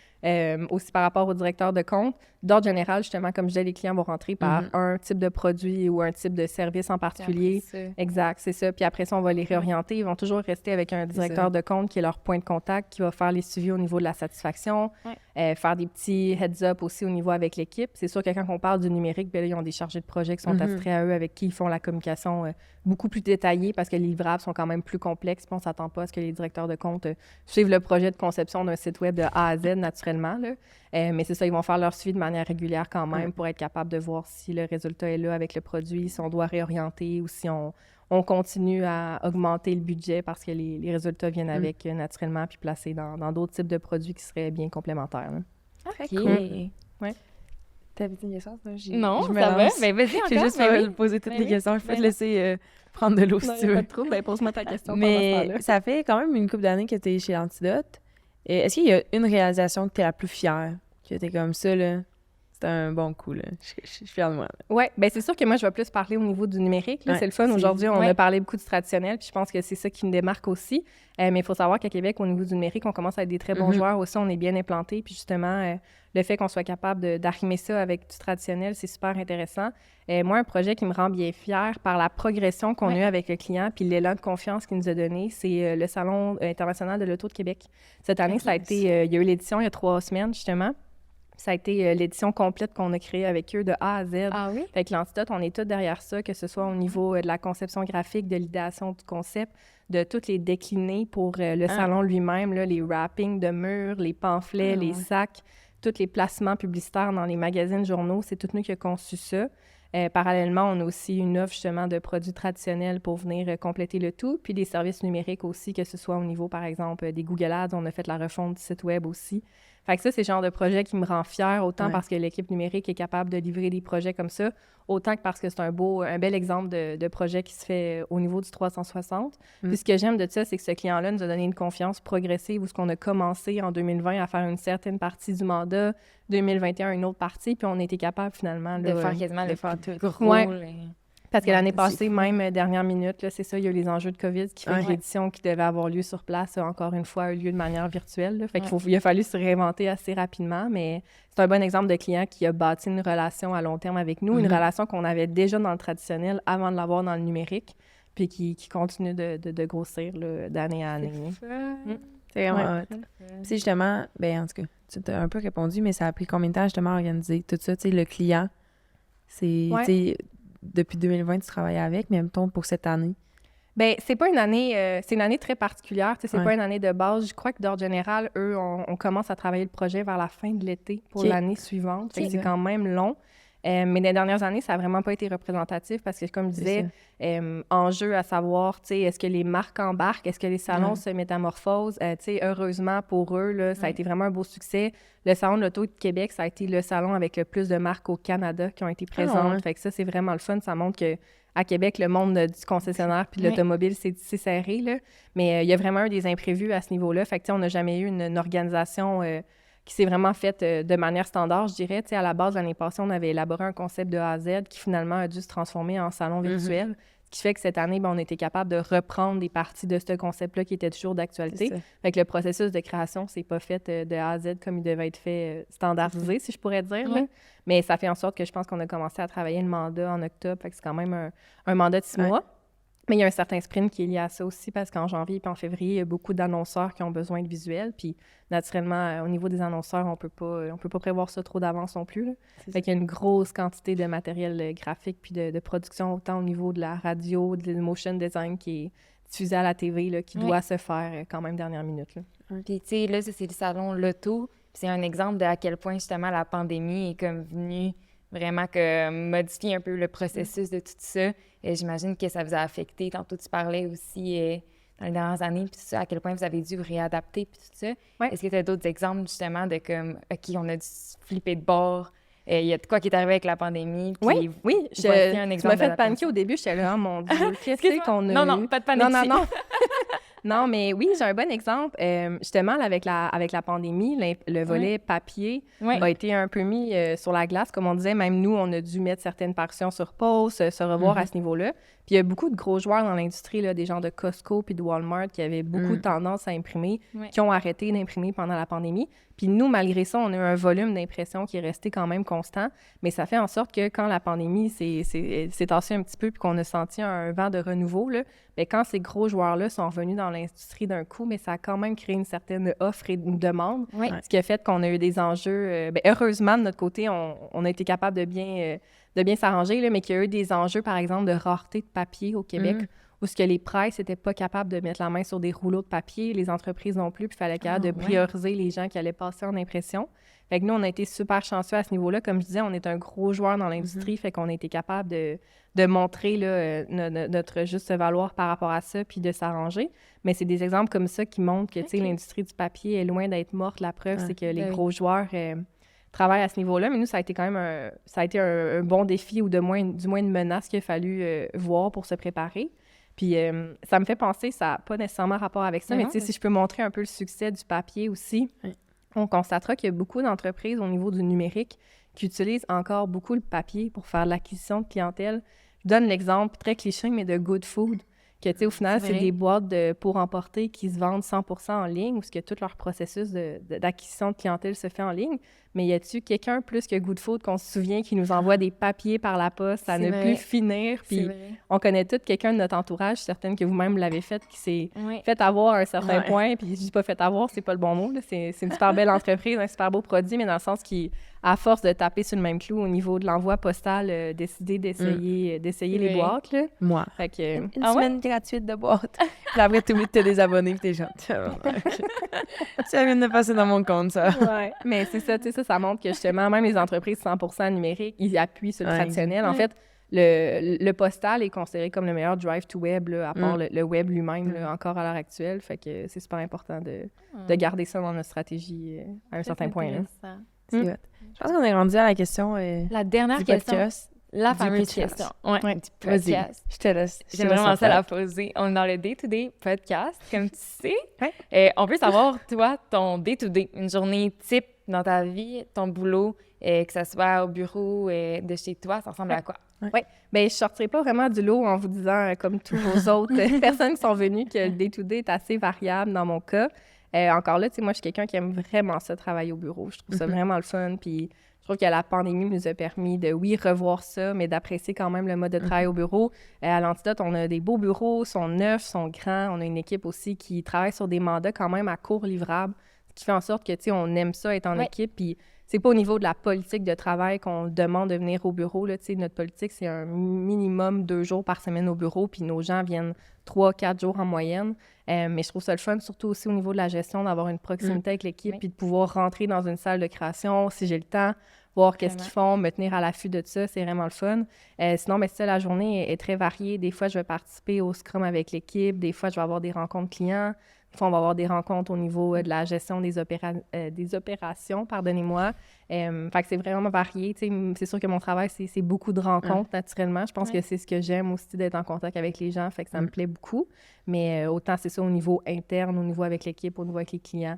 aussi par rapport au directeur de compte. D'ordre général, justement, comme je disais, les clients vont rentrer par un type de produit ou un type de service en particulier. Exact, c'est ça. Puis après ça, on va les réorienter. Ils vont toujours rester avec un directeur de compte qui est leur point de contact, qui va faire les suivis au niveau de la satisfaction, faire des petits heads-up aussi au niveau avec l'équipe. C'est sûr que quand on parle du numérique, bien là, ils ont des chargés de projet qui sont attitrés à eux, avec qui ils font la communication beaucoup plus détaillée parce que les livrables sont quand même plus complexes. Puis on ne s'attend pas à ce que les directeurs de compte suivent le projet de conception d'un site web de A à Z naturellement, là. Mais c'est ça, ils vont faire leur suivi de manière régulière quand même pour être capable de voir si le résultat est là avec le produit, si on doit réorienter ou si on continue à augmenter le budget parce que les résultats viennent avec naturellement puis placés dans d'autres types de produits qui seraient bien complémentaires, là. OK. Ouais. T'avais dit une question? Non, ça va. Ben, vas-y encore. J'ai juste poser toutes les questions. Je peux te laisser prendre de l'eau si tu veux. Pas de trouble. Ben, pose-moi ta question pendant ce Mais temps-là. ça fait quand même une couple d'années que tu es chez Antidote. Est-ce qu'il y a une réalisation que tu es la plus fière? Que tu es comme ça, là? C'est un bon coup, là. Je suis fière de moi. Oui, bien c'est sûr que moi, je vais plus parler au niveau du numérique. Là, c'est le fun. Aujourd'hui, on a parlé beaucoup du traditionnel, puis je pense que c'est ça qui me démarque aussi. Mais il faut savoir qu'à Québec, au niveau du numérique, on commence à être des très bons joueurs aussi. On est bien implantés, puis justement, le fait qu'on soit capable d'arrimer ça avec du traditionnel, c'est super intéressant. Moi, un projet qui me rend bien fière par la progression qu'on a eue avec le client, puis l'élan de confiance qu'il nous a donné, c'est le Salon international de l'auto de Québec. Cette année, ça a été, il y a eu l'édition il y a 3 semaines, justement. Ça a été l'édition complète qu'on a créée avec eux de A à Z. Ah oui? Avec l'Antidote, on est tous derrière ça, que ce soit au niveau de la conception graphique, de l'idéation du concept, de toutes les décliner pour le salon lui-même, là, les wrappings de murs, les pamphlets, les sacs, tous les placements publicitaires dans les magazines, journaux. C'est tout nous qui a conçu ça. Parallèlement, on a aussi une offre justement de produits traditionnels pour venir compléter le tout, puis des services numériques aussi, que ce soit au niveau, par exemple, des Google Ads. On a fait la refonte du site web aussi. Fait que ça, c'est le genre de projet qui me rend fière, autant parce que l'équipe numérique est capable de livrer des projets comme ça, autant que parce que c'est un bel exemple de projet qui se fait au niveau du 360. Puis ce que j'aime de ça, c'est que ce client-là nous a donné une confiance progressive où ce qu'on a commencé en 2020 à faire une certaine partie du mandat, 2021 une autre partie, puis on a été capable finalement là, de faire quasiment le faire tout. gros. Ouais. Parce que l'année passée, même dernière minute, là, c'est ça, il y a eu les enjeux de COVID qui fait que l'édition qui devait avoir lieu sur place a encore une fois eu lieu de manière virtuelle. Là. Fait qu'il a fallu se réinventer assez rapidement, mais c'est un bon exemple de client qui a bâti une relation à long terme avec nous, une relation qu'on avait déjà dans le traditionnel avant de l'avoir dans le numérique, puis qui continue de grossir là, d'année à année. C'est vraiment hot. C'est justement, ben en tout cas, tu t'as un peu répondu, mais ça a pris combien de temps justement à organiser tout ça? Tu sais, le client, c'est... Depuis 2020, tu travailles avec, mais mettons pour cette année? Bien, c'est pas une année... c'est une année très particulière. C'est pas une année de base. Je crois que d'ordre général, eux, on commence à travailler le projet vers la fin de l'été pour l'année suivante. Fait que c'est quand même long. Mais les dernières années, ça n'a vraiment pas été représentatif parce que, comme je disais, enjeu à savoir, tu sais, est-ce que les marques embarquent? Est-ce que les salons se métamorphosent? Tu sais, heureusement pour eux, là, ça a été vraiment un beau succès. Le Salon de l'Auto de Québec, ça a été le salon avec le plus de marques au Canada qui ont été présentes. Fait que ça, c'est vraiment le fun. Ça montre que à Québec, le monde du concessionnaire puis de l'automobile, c'est serré, là. Mais il y a vraiment eu des imprévus à ce niveau-là. Fait que, tu sais, on n'a jamais eu une organisation... qui s'est vraiment faite de manière standard, je dirais. Tu sais, à la base, l'année passée, on avait élaboré un concept de A à Z qui finalement a dû se transformer en salon virtuel. Ce qui fait que cette année, on était capable de reprendre des parties de ce concept-là qui étaient toujours d'actualité. Fait que le processus de création, c'est pas fait de A à Z comme il devait être fait standardisé, si je pourrais dire. Là. Mais ça fait en sorte que je pense qu'on a commencé à travailler le mandat en octobre. Fait que c'est quand même un mandat de 6 mois. Mais il y a un certain sprint qui est lié à ça aussi parce qu'en janvier et en février, il y a beaucoup d'annonceurs qui ont besoin de visuels. Puis, naturellement, au niveau des annonceurs, on peut pas prévoir ça trop d'avance non plus. Là. Fait qu'il y a une grosse quantité de matériel graphique puis de production, autant au niveau de la radio, de motion design qui est diffusé à la TV, là, qui doit se faire quand même dernière minute. Là. Puis, tu sais, là, ça, c'est le salon L'Auto. C'est un exemple de à quel point, justement, la pandémie est comme venue vraiment modifier un peu le processus de tout ça. Et j'imagine que ça vous a affecté. Tantôt, tu parlais aussi dans les dernières années, puis tout ça, à quel point vous avez dû réadapter, puis tout ça. Est-ce que tu as d'autres exemples, justement, de comme, OK, on a dû flipper de bord, il y a de quoi qui est arrivé avec la pandémie? Puis Oui. Tu m'as fait paniquer au début, j'étais là, oh mon Dieu, qu'est-ce qu'on a eu? Non, pas de panique. Non. Non, mais oui, j'ai un bon exemple. Justement, là, avec la pandémie, le volet papier a été un peu mis sur la glace. Comme on disait, même nous, on a dû mettre certaines portions sur pause, se revoir à ce niveau-là. Puis il y a beaucoup de gros joueurs dans l'industrie, là, des gens de Costco puis de Walmart qui avaient beaucoup de tendance à imprimer, qui ont arrêté d'imprimer pendant la pandémie. Puis nous, malgré ça, on a eu un volume d'impression qui est resté quand même constant, mais ça fait en sorte que quand la pandémie s'est tassée un petit peu puis qu'on a senti un vent de renouveau, là, bien, quand ces gros joueurs-là sont revenus dans l'industrie d'un coup, mais ça a quand même créé une certaine offre et une demande, ce qui a fait qu'on a eu des enjeux. Heureusement, de notre côté, on a été capable de bien s'arranger, là, mais qu'il y a eu des enjeux, par exemple, de rareté de papier au Québec, où ce que les presses n'étaient pas capables de mettre la main sur des rouleaux de papier, les entreprises non plus, puis il fallait capable de prioriser les gens qui allaient passer en impression. Fait que nous, on a été super chanceux à ce niveau-là. Comme je disais, on est un gros joueur dans l'industrie, fait qu'on a été capable de montrer là, notre juste valeur par rapport à ça, puis de s'arranger. Mais c'est des exemples comme ça qui montrent que, tu sais, l'industrie du papier est loin d'être morte. La preuve, c'est que les gros joueurs travaillent à ce niveau-là. Mais nous, ça a été quand même un bon défi, ou du moins une menace qu'il a fallu voir pour se préparer. Puis ça me fait penser, ça n'a pas nécessairement rapport avec ça, mais tu sais, si je peux montrer un peu le succès du papier aussi, on constatera qu'il y a beaucoup d'entreprises au niveau du numérique qui utilisent encore beaucoup le papier pour faire l'acquisition de clientèle. Je donne l'exemple très cliché, mais de Good Food, que tu sais, au final, c'est des boîtes pour emporter qui se vendent 100% en ligne, où que tout leur processus d'acquisition de clientèle se fait en ligne. Mais y a-tu quelqu'un plus que Good Food qu'on se souvient qui nous envoie des papiers par la poste à ne plus finir? Puis on connaît tous quelqu'un de notre entourage, certaines que vous-même l'avez fait, qui s'est fait avoir à un certain point. Puis je dis pas fait avoir, c'est pas le bon mot, là. C'est une super belle entreprise, un super beau produit, mais dans le sens qui, à force de taper sur le même clou au niveau de l'envoi postal, décider d'essayer les boîtes, là. Moi. Fait que, une semaine gratuite de boîte. Puis après, tu oublies de te désabonner, puis t'es genre... Ça vient de passer dans mon compte, ça. Mais c'est ça, tu sais, ça montre que justement, même les entreprises 100% numériques, ils appuient sur le traditionnel. En fait, le postal est considéré comme le meilleur drive-to-web, là, à part le web lui-même, là, encore à l'heure actuelle. Fait que c'est super important de garder ça dans notre stratégie à un certain point. Là. C'est hot. Je pense qu'on est rendu à la question la dernière du question. podcast. La fameuse question. Du Vas-y, podcast. je te laisse. J'aimerais vraiment ça la poser. On est dans le day-to-day podcast, comme tu sais. On peut savoir, toi, ton day-to-day, une journée type dans ta vie, ton boulot, que ce soit au bureau, de chez toi, ça ressemble à quoi? Oui. Bien, je ne sortirai pas vraiment du lot en vous disant, comme tous vos autres personnes qui sont venues, que le day-to-day est assez variable dans mon cas. Encore là, tu sais, moi, je suis quelqu'un qui aime vraiment ça, travailler au bureau. Je trouve ça vraiment le fun. Puis je trouve que la pandémie nous a permis de, revoir ça, mais d'apprécier quand même le mode de travail au bureau. À l'Antidote, on a des beaux bureaux, sont neufs, sont grands. On a une équipe aussi qui travaille sur des mandats quand même à court livrable, ce qui fait en sorte que, tu sais, on aime ça être en équipe. Puis c'est pas au niveau de la politique de travail qu'on demande de venir au bureau. Là, tu sais, notre politique, c'est un minimum 2 jours par semaine au bureau, puis nos gens viennent 3-4 jours en moyenne. Mais je trouve ça le fun, surtout aussi au niveau de la gestion, d'avoir une proximité avec l'équipe, puis de pouvoir rentrer dans une salle de création si j'ai le temps, voir qu'est-ce qu'ils font, me tenir à l'affût de ça, c'est vraiment le fun. Sinon, mais ça, la journée est très variée. Des fois, je vais participer au Scrum avec l'équipe. Des fois, je vais avoir des rencontres clients. Des fois, on va avoir des rencontres au niveau de la gestion des opérations, pardonnez-moi. Fait que c'est vraiment varié. C'est sûr que mon travail, c'est beaucoup de rencontres, naturellement. Je pense que c'est ce que j'aime aussi, d'être en contact avec les gens. Fait que ça me plaît beaucoup. Mais autant, c'est ça au niveau interne, au niveau avec l'équipe, au niveau avec les clients.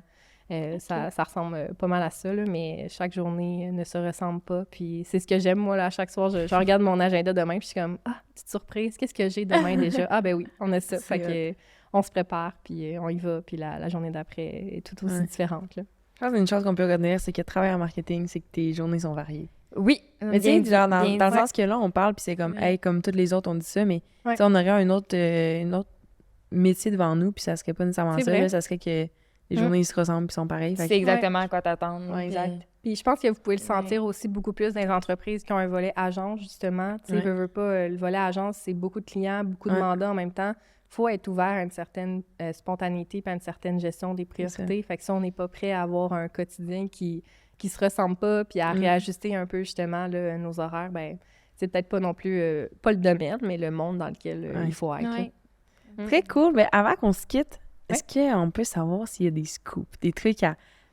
Ça ressemble pas mal à ça, là, mais chaque journée ne se ressemble pas. Puis c'est ce que j'aime, moi, là, chaque soir. Je regarde mon agenda demain, puis je suis comme, petite surprise, qu'est-ce que j'ai demain déjà? Ah, ben oui, on a ça. Fait que on se prépare, puis on y va, puis la journée d'après est tout aussi différente, là. Je pense qu'une chose qu'on peut retenir, c'est que travailler en marketing, c'est que tes journées sont variées. Oui. Mais tu sais, genre, dans le sens que là, on parle, puis c'est comme, hey, comme toutes les autres, on dit ça, mais tu sais, on aurait un autre métier devant nous, puis ça serait pas nécessairement ça, là, ça serait que les journées se ressemblent puis sont pareilles. C'est exactement à quoi t'attendre. Ouais, exact. Puis je pense que vous pouvez le sentir aussi beaucoup plus dans les entreprises qui ont un volet agence, justement. Tu sais, veux pas, le volet agence, c'est beaucoup de clients, beaucoup de mandats en même temps. Il faut être ouvert à une certaine spontanéité puis à une certaine gestion des priorités. Fait que si on n'est pas prêt à avoir un quotidien qui se ressemble pas puis à réajuster un peu, justement, là, nos horaires, ben c'est peut-être pas non plus, pas le domaine, mais le monde dans lequel il faut être. Très cool. Mais avant qu'on se quitte, est-ce qu'on peut savoir s'il y a des scoops, des trucs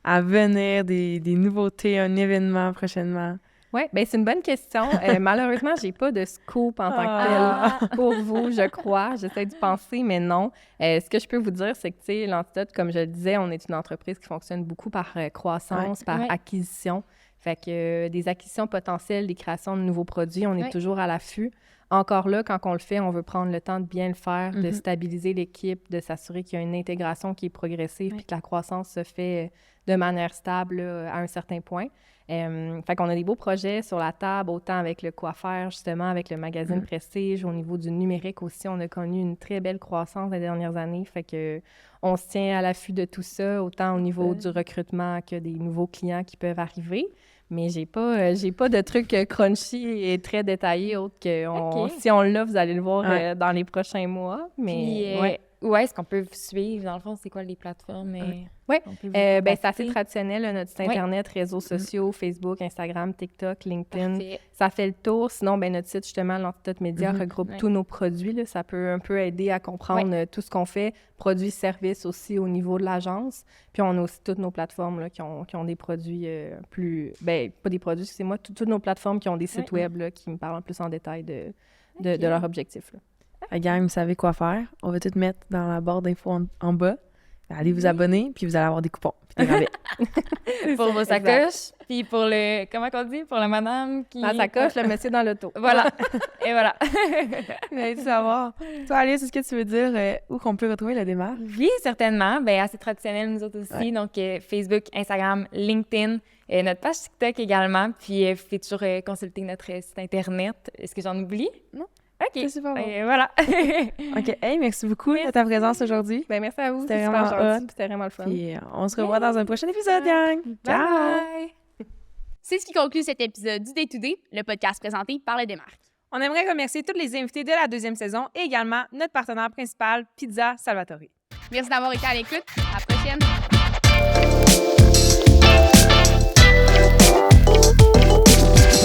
à venir, des nouveautés, un événement prochainement? Oui, bien, c'est une bonne question. Malheureusement, j'ai pas de scoop en tant que tel pour vous, je crois. J'essaie d'y penser, mais non. Ce que je peux vous dire, c'est que, tu sais, l'Antidote, comme je le disais, on est une entreprise qui fonctionne beaucoup par croissance, par acquisition. Fait que des acquisitions potentielles, des créations de nouveaux produits, on est toujours à l'affût. Encore là, quand on le fait, on veut prendre le temps de bien le faire, de stabiliser l'équipe, de s'assurer qu'il y a une intégration qui est progressive puis que la croissance se fait de manière stable là, à un certain point. Fait qu'on a des beaux projets sur la table, autant avec le Quoi faire, justement, avec le magazine Prestige. Au niveau du numérique aussi, on a connu une très belle croissance les dernières années. Fait que on se tient à l'affût de tout ça, autant au niveau du recrutement que des nouveaux clients qui peuvent arriver. Mais j'ai pas de trucs crunchy et très détaillés autres que si on l'a, vous allez le voir dans les prochains mois. Mais Puis, où est-ce qu'on peut vous suivre? Dans le fond, c'est quoi les plateformes? Oui, ben, c'est assez traditionnel, là, notre site Internet, réseaux sociaux, Facebook, Instagram, TikTok, LinkedIn. Parfait. Ça fait le tour. Sinon, ben, notre site, justement, l'Antidote Média, regroupe tous nos produits. Là. Ça peut un peu aider à comprendre tout ce qu'on fait. Produits, services aussi au niveau de l'agence. Puis on a aussi toutes nos plateformes là, qui ont des produits plus... Ben, pas des produits, excusez-moi, toutes nos plateformes qui ont des sites web là, qui me parlent plus en détail de leur objectif. Là. La gang, vous savez quoi faire. On va tout mettre dans la barre d'infos en bas. Allez vous abonner, puis vous allez avoir des coupons, puis des rabais. Pour vos sacoches, puis pour le... Comment qu'on dit? Pour la madame qui... La sacoche, le monsieur dans l'auto. Voilà. Et voilà. Mais savoir. Toi, Alice, est-ce que tu veux dire où qu'on peut retrouver la démarche? Oui, certainement. Bien, assez traditionnel, nous autres aussi. Donc, Facebook, Instagram, LinkedIn, notre page TikTok également. Puis, vous pouvez toujours consulter notre site Internet. Est-ce que j'en oublie? Non. OK. C'est super bon. Voilà. OK. Hey, merci beaucoup de ta présence aujourd'hui. Ben, merci à vous. C'était super vraiment gentil. C'était vraiment le fun. Puis, on se revoit dans un prochain épisode, gang. Ciao! Bye! C'est ce qui conclut cet épisode du Day to Day, le podcast présenté par les Démarques. On aimerait remercier tous les invités de la deuxième saison et également notre partenaire principal, Pizza Salvatore. Merci d'avoir été à l'écoute. À la prochaine!